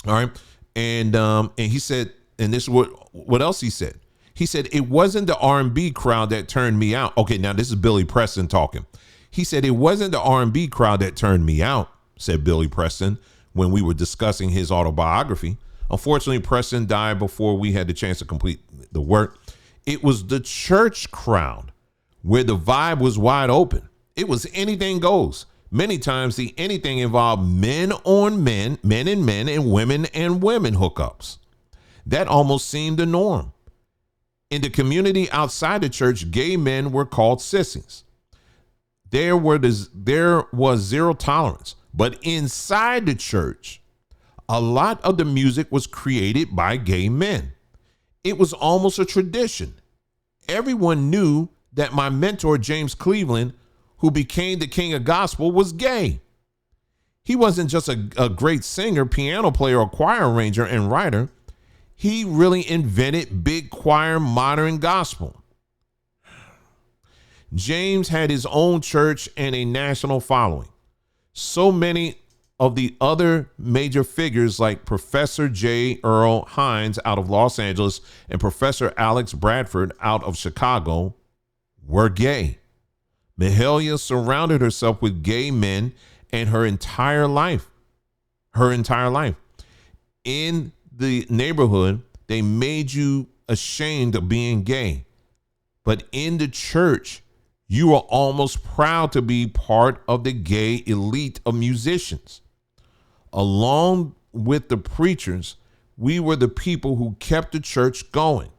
All right. And he said, and this is what else he said. He said, it wasn't the R&B crowd that turned me out. Okay, now this is Billy Preston talking. He said, it wasn't the R&B crowd that turned me out, said Billy Preston, when we were discussing his autobiography. Unfortunately, Preston died before we had the chance to complete the work. It was the church crowd where the vibe was wide open. It was anything goes. Many times the anything involved men on men, men and men, and women hookups. That almost seemed the norm. In the community outside the church, gay men were called sissies. There was zero tolerance. But inside the church, a lot of the music was created by gay men. It was almost a tradition. Everyone knew that my mentor, James Cleveland, who became the king of gospel, was gay. He wasn't just a great singer, piano player, or choir arranger and writer. He really invented big choir modern gospel. James had his own church and a national following. So many of the other major figures like Professor J. Earl Hines out of Los Angeles and Professor Alex Bradford out of Chicago were gay. Mahalia surrounded herself with gay men and her entire life. In the neighborhood, they made you ashamed of being gay. But in the church, You are almost proud to be part of the gay elite of musicians. Along with the preachers, we were the people who kept the church going.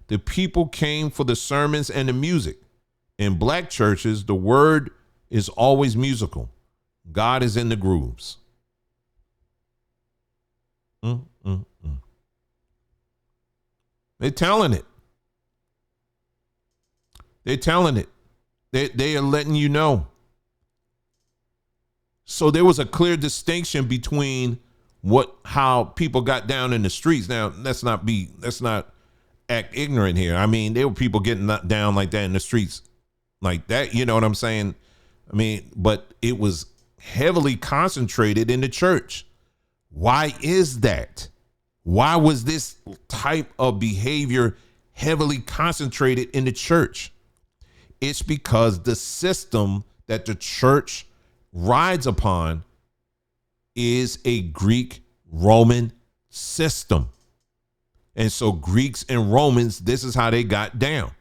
The people came for the sermons and the music. In black churches, the word is always musical. God is in the grooves. They're telling it. They're telling it. They are letting you know. So there was a clear distinction between how people got down in the streets. Now, let's not act ignorant here. I mean, there were people getting down like that in the streets like that. You know what I'm saying? I mean, but it was heavily concentrated in the church. Why is that? Why was this type of behavior heavily concentrated in the church? It's because the system that the church rides upon is a Greek-Roman system. And so Greeks and Romans, this is how they got down.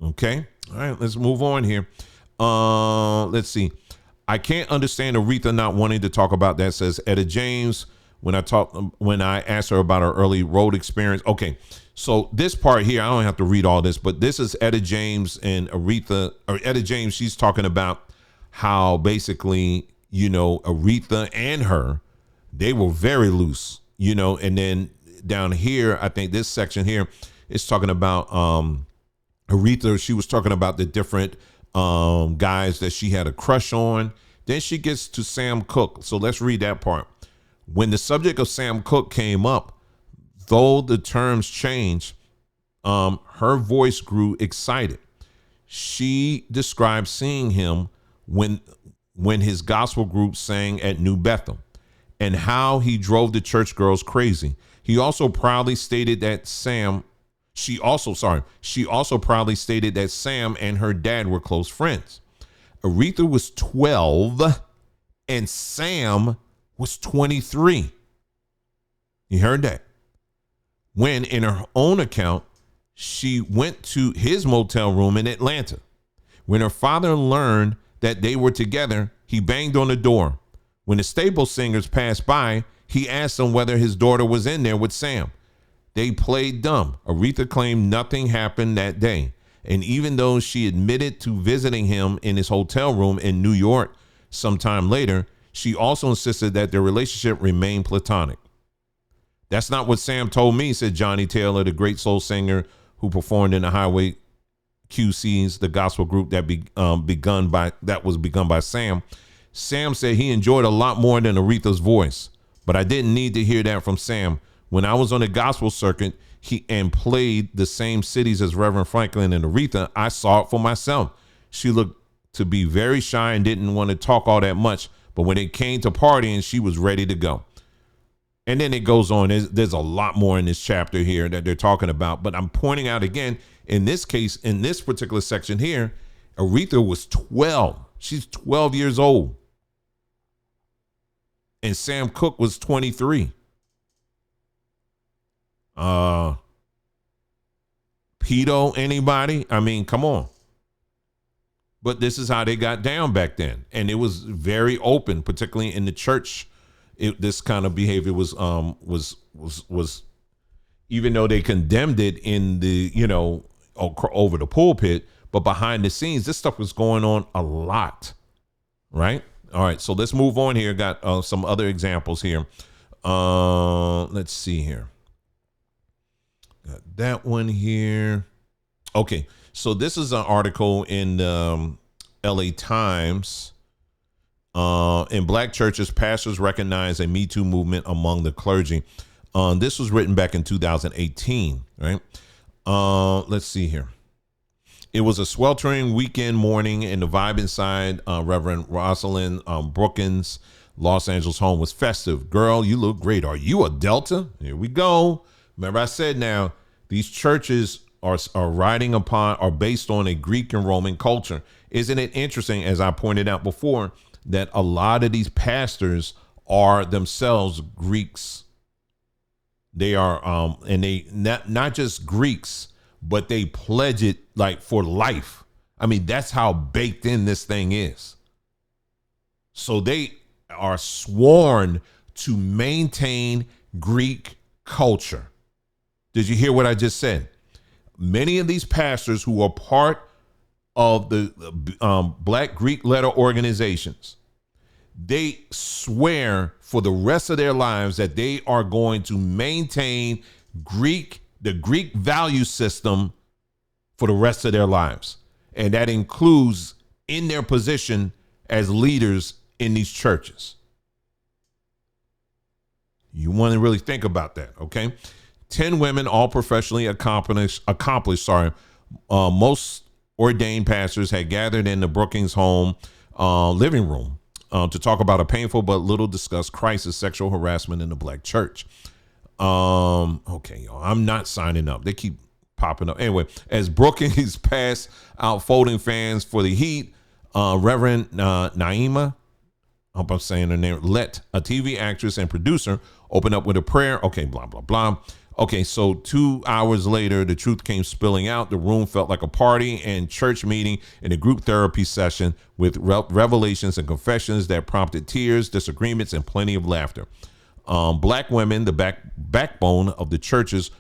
Okay. All right, let's move on here. Let's see. I can't understand Aretha not wanting to talk about that, says Etta James. When I asked her about her early road experience. Okay, so this part here, I don't have to read all this, but this is Etta James and Aretha, or Etta James. She's talking about how basically, Aretha and her, they were very loose, and then down here, I think this section here is talking about Aretha. She was talking about the different guys that she had a crush on. Then she gets to Sam Cooke. So let's read that part. When the subject of Sam Cooke came up, though the terms changed, her voice grew excited. She described seeing him when his gospel group sang at New Bethel and how he drove the church girls crazy. She also proudly stated that Sam and her dad were close friends. Aretha was 12 and Sam was 23. You heard that? When, in her own account, she went to his motel room in Atlanta. When her father learned that they were together, he banged on the door. When the stable singers passed by, he asked them whether his daughter was in there with Sam. They played dumb. Aretha claimed nothing happened that day. And even though she admitted to visiting him in his hotel room in New York sometime later, she also insisted that their relationship remained platonic. That's not what Sam told me, said Johnny Taylor, the great soul singer who performed in the Highway QCs, the gospel group that was begun by Sam. Sam said he enjoyed a lot more than Aretha's voice, but I didn't need to hear that from Sam. When I was on the gospel circuit and played the same cities as Reverend Franklin and Aretha, I saw it for myself. She looked to be very shy and didn't want to talk all that much, but when it came to partying, she was ready to go. And then it goes on. There's a lot more in this chapter here that they're talking about, but I'm pointing out again, in this case, in this particular section here, Aretha was 12. She's 12 years old. And Sam Cooke was 23. Pedo, anybody? I mean, come on. But this is how they got down back then. And it was very open, particularly in the church. This kind of behavior was even though they condemned it in the, over the pulpit, but behind the scenes, this stuff was going on a lot. Right. All right. So let's move on here. Got some other examples here. Let's see here. Got that one here. Okay. So this is an article in LA Times. In black churches, pastors recognize a Me Too movement among the clergy. This was written back in 2018, right? Let's see here. It was a sweltering weekend morning, and the vibe inside Reverend Rosalind Brookins' Los Angeles home was festive. Girl, you look great. Are you a Delta? Here we go. Remember I said now, these churches are riding upon, are based on a Greek and Roman culture. Isn't it interesting, as I pointed out before, that a lot of these pastors are themselves Greeks? They are, and they not just Greeks, but they pledge it like for life. I mean, that's how baked in this thing is. So they are sworn to maintain Greek culture. Did you hear what I just said? Many of these pastors who are part of the Black Greek letter organizations, they swear for the rest of their lives that they are going to maintain the Greek value system for the rest of their lives. And that includes in their position as leaders in these churches. You want to really think about that, okay? 10 women, all professionally accomplished. Most ordained pastors had gathered in the Brookings home living room to talk about a painful but little discussed crisis, sexual harassment in the Black church. Okay, y'all, I'm not signing up. They keep popping up. Anyway, as Brookings passed out folding fans for the heat, Reverend Naima, I hope I'm saying her name, let a TV actress and producer open up with a prayer. Okay, blah, blah, blah. Okay, so 2 hours later, the truth came spilling out. The room felt like a party and church meeting in a group therapy session with revelations and confessions that prompted tears, disagreements, and plenty of laughter. Black women, the backbone of the churches,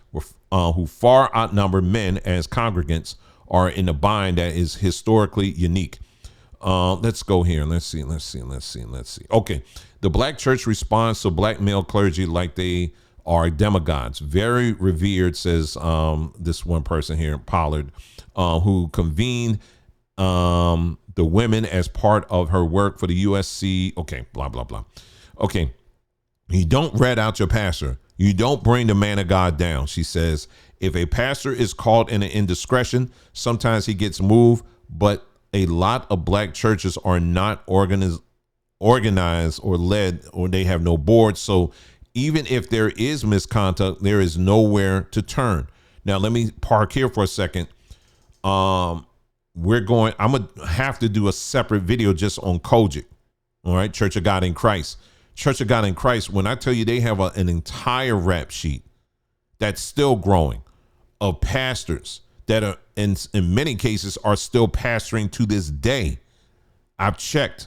who far outnumber men as congregants, are in a bind that is historically unique. Let's go here. Let's see. Okay. The Black church responds to Black male clergy like they are demigods, very revered, says this one person here, Pollard, who convened the women as part of her work for the USC. Okay, blah, blah, blah. Okay. You don't rat out your pastor. You don't bring the man of God down, she says. If a pastor is caught in an indiscretion, sometimes he gets moved, but a lot of Black churches are not organized or led, or they have no board. So even if there is misconduct, there is nowhere to turn. Now, let me park here for a second. I'm going to have to do a separate video just on Kojic. All right. Church of God in Christ. Church of God in Christ. When I tell you they have an entire rap sheet that's still growing of pastors that are in many cases are still pastoring to this day. I've checked.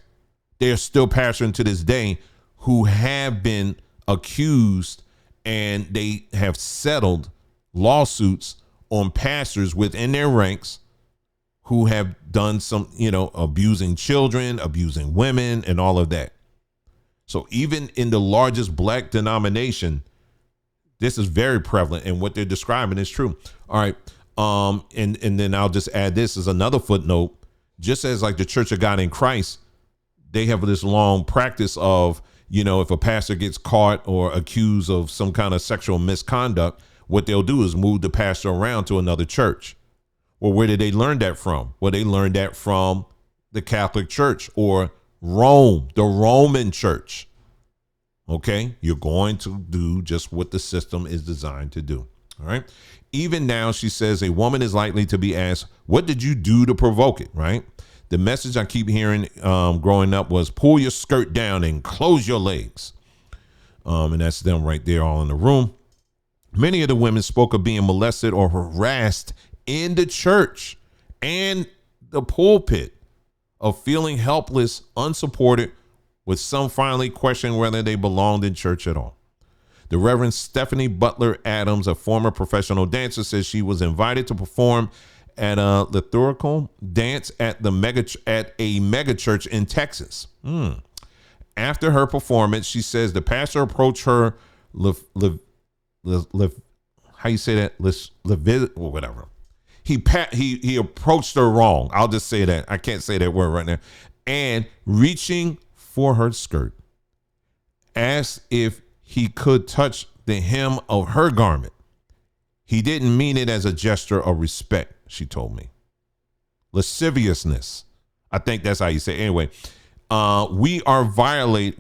They're still pastoring to this day who have been accused, and they have settled lawsuits on pastors within their ranks who have done some, abusing children, abusing women, and all of that. So even in the largest Black denomination, this is very prevalent, and what they're describing is true. All right. And then I'll just add this as another footnote. Just as like the Church of God in Christ, they have this long practice of, if a pastor gets caught or accused of some kind of sexual misconduct, what they'll do is move the pastor around to another church. Well, where did they learn that from? Well, they learned that from the Catholic Church or Rome, the Roman Church. Okay, you're going to do just what the system is designed to do. All right. Even now, she says a woman is likely to be asked, what did you do to provoke it? Right. The message I keep hearing growing up was pull your skirt down and close your legs. And that's them right there all in the room. Many of the women spoke of being molested or harassed in the church and the pulpit, of feeling helpless, unsupported, with some finally questioning whether they belonged in church at all. The Reverend Stephanie Butler Adams, a former professional dancer, says she was invited to perform at a liturgical dance at a mega church in Texas. After her performance, she says the pastor approached her, how you say that? Whatever. He approached her wrong. I'll just say that. I can't say that word right now. And reaching for her skirt, asked if he could touch the hem of her garment. He didn't mean it as a gesture of respect, she told me. Lasciviousness. I think that's how you say it. Anyway, we are violated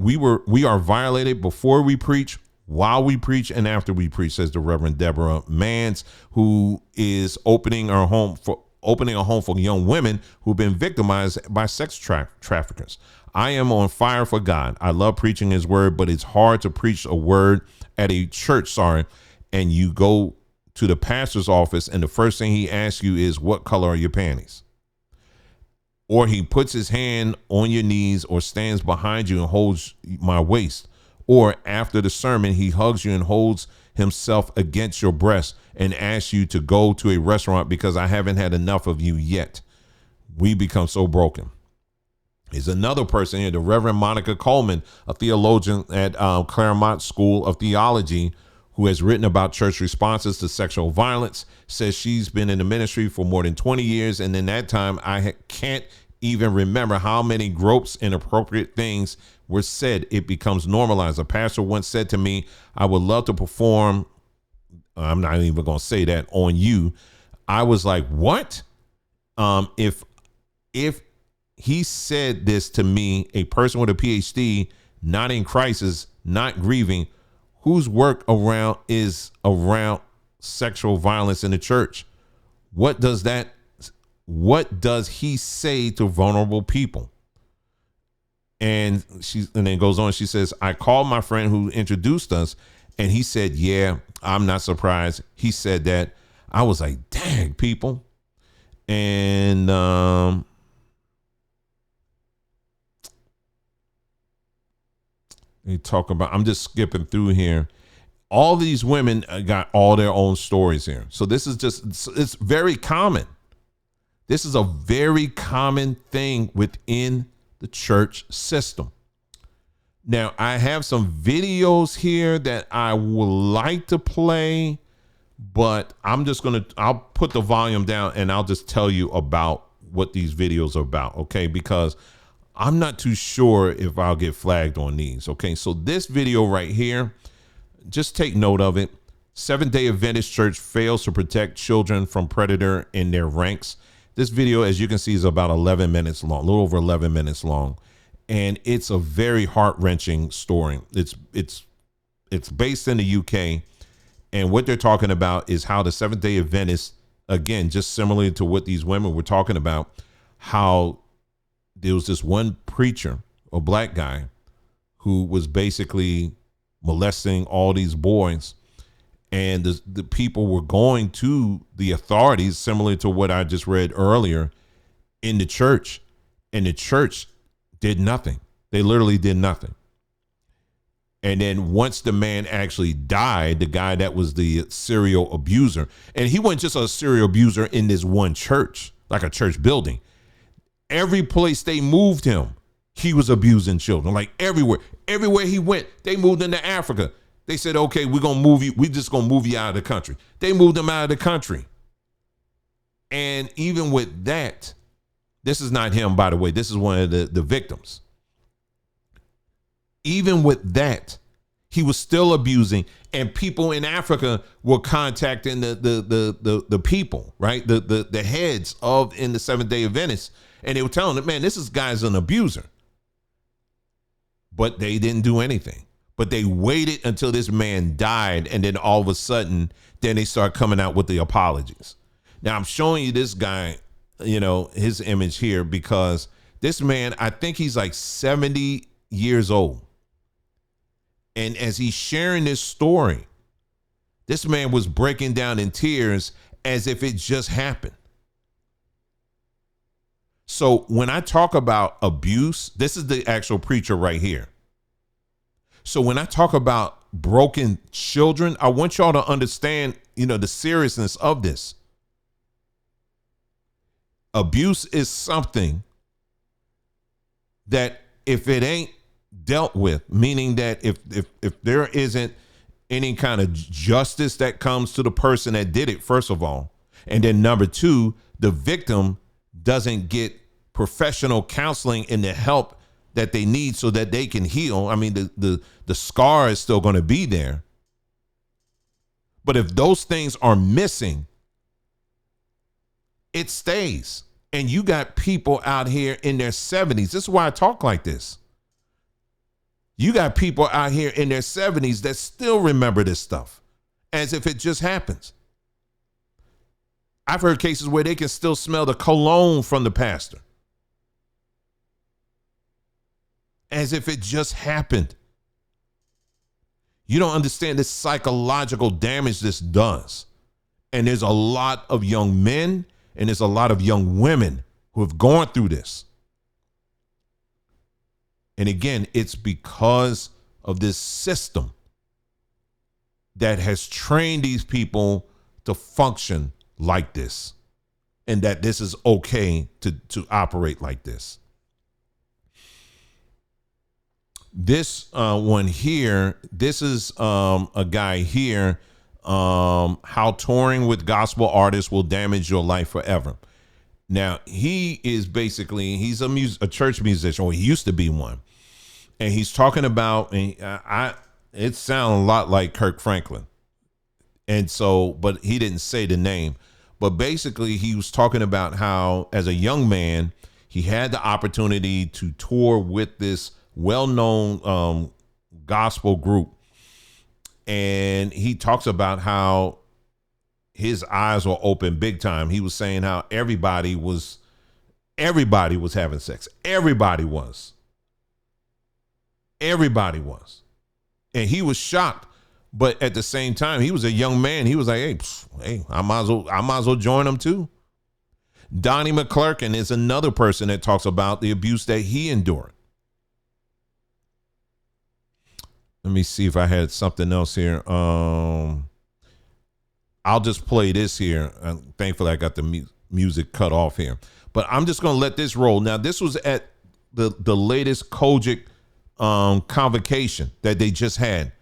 before we preach, while we preach, and after we preach, says the Reverend Deborah Mans, who is opening a home for young women who've been victimized by sex traffickers. I am on fire for God. I love preaching his word, but it's hard to preach a word at a church, and you go to the pastor's office and the first thing he asks you is, what color are your panties? Or he puts his hand on your knees or stands behind you and holds my waist. Or after the sermon, he hugs you and holds himself against your breast and asks you to go to a restaurant because I haven't had enough of you yet. We become so broken. There's another person here, the Reverend Monica Coleman, a theologian at Claremont School of Theology, who has written about church responses to sexual violence, says she's been in the ministry for more than 20 years. And in that time, I can't even remember how many gross, inappropriate things were said. It becomes normalized. A pastor once said to me, I would love to perform. I'm not even going to say that on you. I was like, what? If he said this to me, a person with a PhD, not in crisis, not grieving, whose work is around sexual violence in the church? What does he say to vulnerable people? And then goes on. She says, I called my friend who introduced us, and he said, yeah, I'm not surprised. He said that. I was like, dang, people. And they talk about, I'm just skipping through here. All these women got all their own stories here. So this is it's very common. This is a very common thing within the church system. Now, I have some videos here that I would like to play, but I'll put the volume down and I'll just tell you about what these videos are about, okay? Because I'm not too sure if I'll get flagged on these, okay? So this video right here, just take note of it. Seventh-day Adventist Church fails to protect children from predator in their ranks. This video, as you can see, is about 11 minutes long, a little over 11 minutes long. And it's a very heart-wrenching story. It's based in the UK. And what they're talking about is how the Seventh-day Adventists, again, just similarly to what these women were talking about, how there was this one preacher, a black guy, who was basically molesting all these boys. And the people were going to the authorities, similar to what I just read earlier, in the church. And the church did nothing. They literally did nothing. And then once the man actually died, the guy that was the serial abuser, and he wasn't just a serial abuser in this one church, like a church building. Every place they moved him, he was abusing children, like everywhere. Everywhere he went, they moved into Africa. They said, okay, we're going to move you. We're just going to move you out of the country. They moved him out of the country. And even with that, this is not him, by the way. This is one of the victims. Even with that, he was still abusing, and people in Africa were contacting the people, right? The heads in the Seventh-day Adventists, and they were telling them, man, this guy's an abuser. But they didn't do anything. But they waited until this man died, and then all of a sudden, then they start coming out with the apologies. Now, I'm showing you this guy, his image here, because this man, I think he's like 70 years old. And as he's sharing this story, this man was breaking down in tears as if it just happened. So when I talk about abuse, this is the actual preacher right here. So when I talk about broken children, I want y'all to understand, the seriousness of this. Abuse is something that if it ain't dealt with, meaning that if there isn't any kind of justice that comes to the person that did it, first of all, and then number two, the victim doesn't get professional counseling and the help that they need so that they can heal. I mean, the scar is still going to be there. But if those things are missing, it stays. And you got people out here in their 70s. This is why I talk like this. You got people out here in their 70s that still remember this stuff as if it just happens. I've heard cases where they can still smell the cologne from the pastor as if it just happened. You don't understand the psychological damage this does. And there's a lot of young men and there's a lot of young women who have gone through this. And again, it's because of this system that has trained these people to function like this, and that this is okay to operate like this. This one here, this is a guy here, how touring with gospel artists will damage your life forever. Now, he is basically, he's a church musician, or he used to be one. And he's talking about, it sounds a lot like Kirk Franklin. And so, but he didn't say the name. But basically, he was talking about how, as a young man, he had the opportunity to tour with this well-known gospel group. And he talks about how his eyes were open big time. He was saying how everybody was having sex. Everybody was. And he was shocked. But at the same time, he was a young man. He was like, hey, I might as well join them too. Donnie McClurkin is another person that talks about the abuse that he endured. Let me see if I had something else here. I'll just play this here. Thankfully, I got the music cut off here. But I'm just going to let this roll. Now, this was at the latest Kojic convocation that they just had.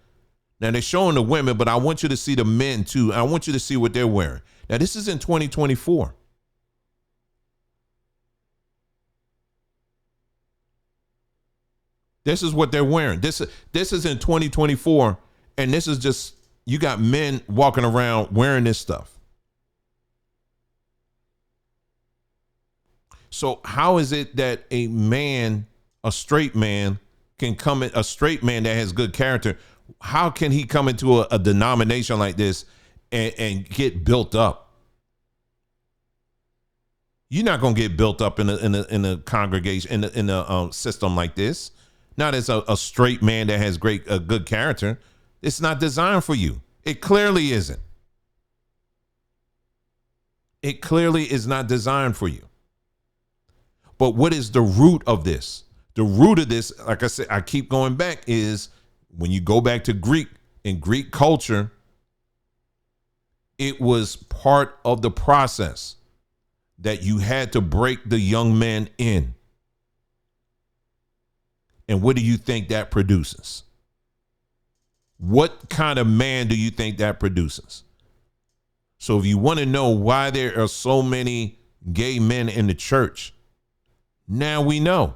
Now, they're showing the women, but I want you to see the men, too. I want you to see what they're wearing. Now, this is in 2024. This is what they're wearing. This is in 2024, and this is just, you got men walking around wearing this stuff. So how is it that a straight man can come in, a straight man that has good character, how can he come into a denomination like this and get built up? You're not going to get built up in a congregation, in a system like this. Not as a straight man that has good character. It's not designed for you. It clearly isn't. It clearly is not designed for you. But what is the root of this? The root of this, like I said, I keep going back, is when you go back to Greek, in Greek culture, it was part of the process that you had to break the young men in. And what do you think that produces? What kind of man do you think that produces? So if you want to know why there are so many gay men in the church, now we know.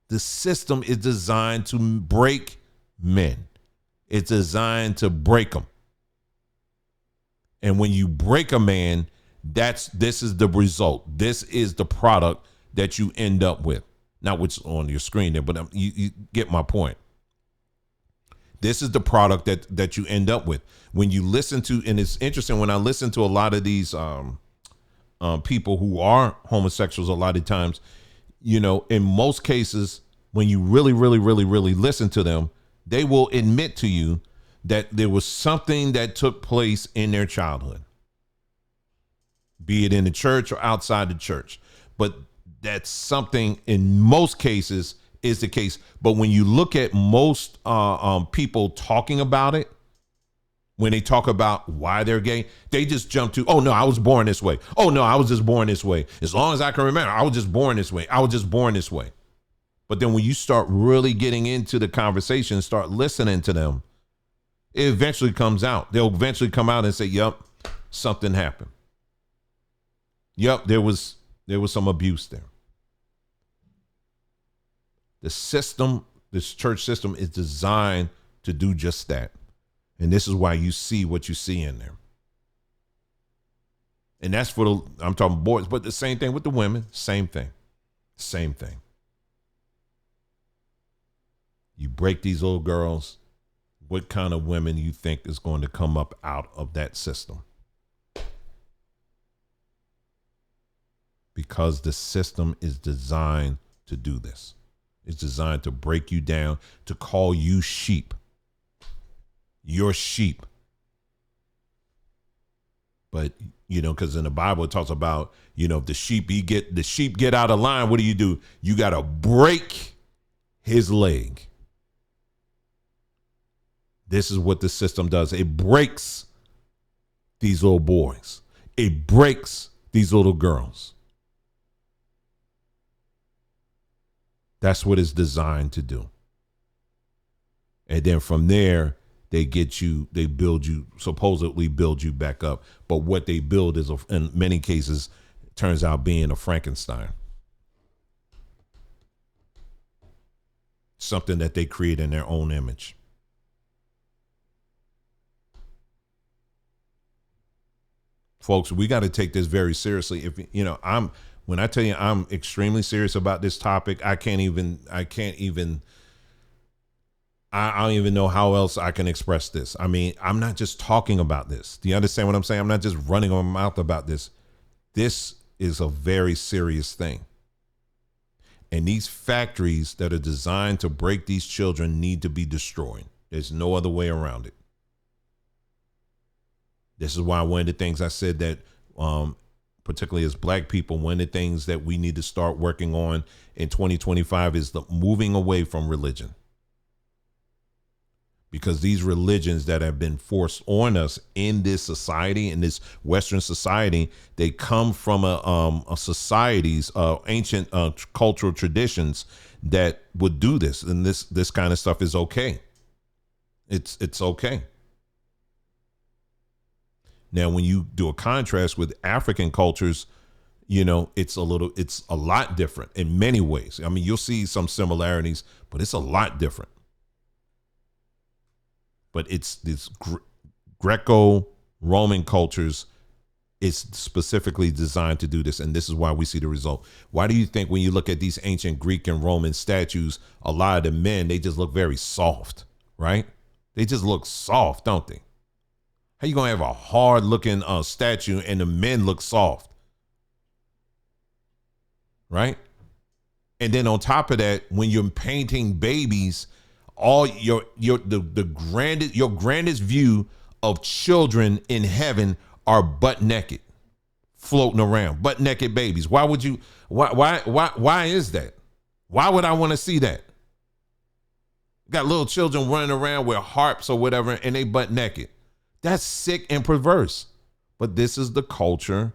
The system is designed to break men. It's designed to break them. And when you break a man, this is the result. This is the product that you end up with. Not what's on your screen there, but you get my point. This is the product that you end up with. When you listen to, and it's interesting, when I listen to a lot of these people who are homosexuals, a lot of times, in most cases, when you really, really, really, really listen to them, they will admit to you that there was something that took place in their childhood, be it in the church or outside the church. But that's something in most cases is the case. But when you look at most people talking about it, when they talk about why they're gay, they just jump to, oh, no, I was born this way. Oh, no, I was just born this way. As long as I can remember, I was just born this way. I was just born this way. But then when you start really getting into the conversation, start listening to them, it eventually comes out. They'll eventually come out and say, yep, something happened. Yep, there was some abuse there. The system, this church system, is designed to do just that. And this is why you see what you see in there. And that's I'm talking boys, but the same thing with the women, same thing. You break these little girls, what kind of women you think is going to come up out of that system? Because the system is designed to do this. It's designed to break you down, to call you sheep. You're sheep. But because in the Bible it talks about, if the sheep get out of line, what do? You got to break his leg. This is what the system does. It breaks these little boys. It breaks these little girls. That's what it's designed to do. And then from there, they supposedly build you back up. But what they build is, in many cases, turns out being a Frankenstein. Something that they create in their own image. Folks, we got to take this very seriously. When I tell you I'm extremely serious about this topic, I don't even know how else I can express this. I mean, I'm not just talking about this. Do you understand what I'm saying? I'm not just running my mouth about this. This is a very serious thing. And these factories that are designed to break these children need to be destroyed. There's no other way around it. This is why one of the things I said that, particularly as Black people, one of the things that we need to start working on in 2025 is the moving away from religion. Because these religions that have been forced on us in this society, in this Western society, they come from a society's ancient cultural traditions that would do this. And this kind of stuff is okay. It's okay. Now, when you do a contrast with African cultures, it's a lot different in many ways. I mean, you'll see some similarities, but it's a lot different. But it's this Greco-Roman cultures is specifically designed to do this. And this is why we see the result. Why do you think when you look at these ancient Greek and Roman statues, a lot of the men, they just look very soft, right? They just look soft, don't they? How you gonna have a hard looking statue and the men look soft, right? And then on top of that, when you're painting babies, all your grandest view of children in heaven are butt naked, floating around, butt naked babies. Why would you? Why is that? Why would I want to see that? Got little children running around with harps or whatever, and they butt naked. That's sick and perverse. But this is the culture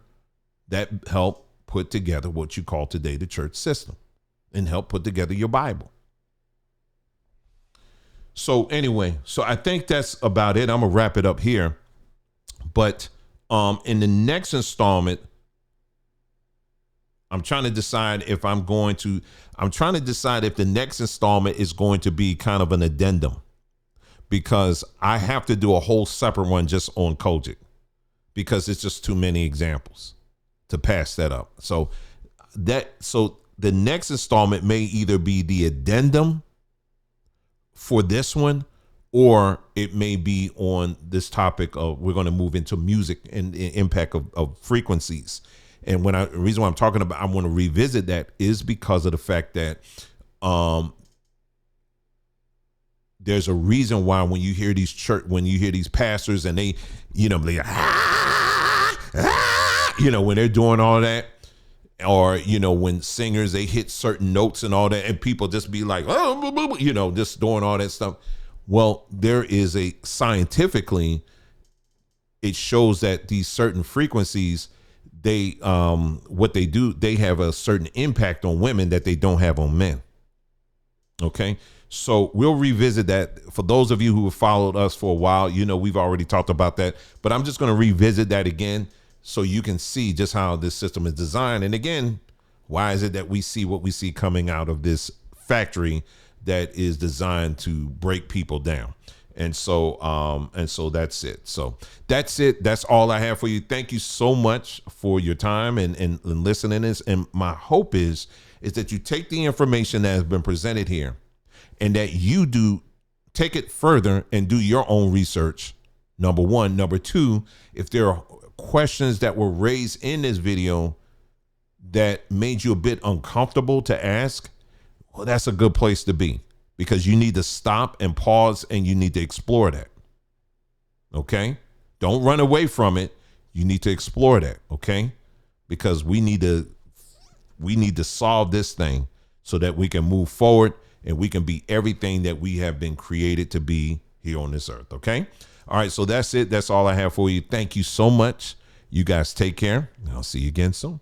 that helped put together what you call today the church system and help put together your Bible. So anyway, I think that's about it. I'm going to wrap it up here. But in the next installment, I'm trying to decide if the next installment is going to be kind of an addendum, because I have to do a whole separate one just on Kojic, because it's just too many examples to pass that up. So the next installment may either be the addendum for this one, or it may be on this topic of, we're going to move into music and the impact of frequencies. And the reason why I'm talking about, I want to revisit that is because of the fact that there's a reason why when you hear these pastors and they, when they're doing all that, or when singers, they hit certain notes and all that, and people just be like, just doing all that stuff. Well, there is scientifically, it shows that these certain frequencies, what they do, they have a certain impact on women that they don't have on men. Okay. So we'll revisit that. For those of you who have followed us for a while, we've already talked about that, but I'm just going to revisit that again so you can see just how this system is designed. And again, why is it that we see what we see coming out of this factory that is designed to break people down? And so that's it. So that's it. That's all I have for you. Thank you so much for your time and listening to this. And my hope is that you take the information that has been presented here and that you do take it further and do your own research. Number one. Number two, if there are questions that were raised in this video that made you a bit uncomfortable to ask, well, that's a good place to be, because you need to stop and pause and you need to explore that. Okay? Don't run away from it. you need to explore that, okay? Because we need to solve this thing so that we can move forward and we can be everything that we have been created to be here on this earth, okay? All right, so that's it. That's all I have for you. Thank you so much. You guys take care. I'll see you again soon.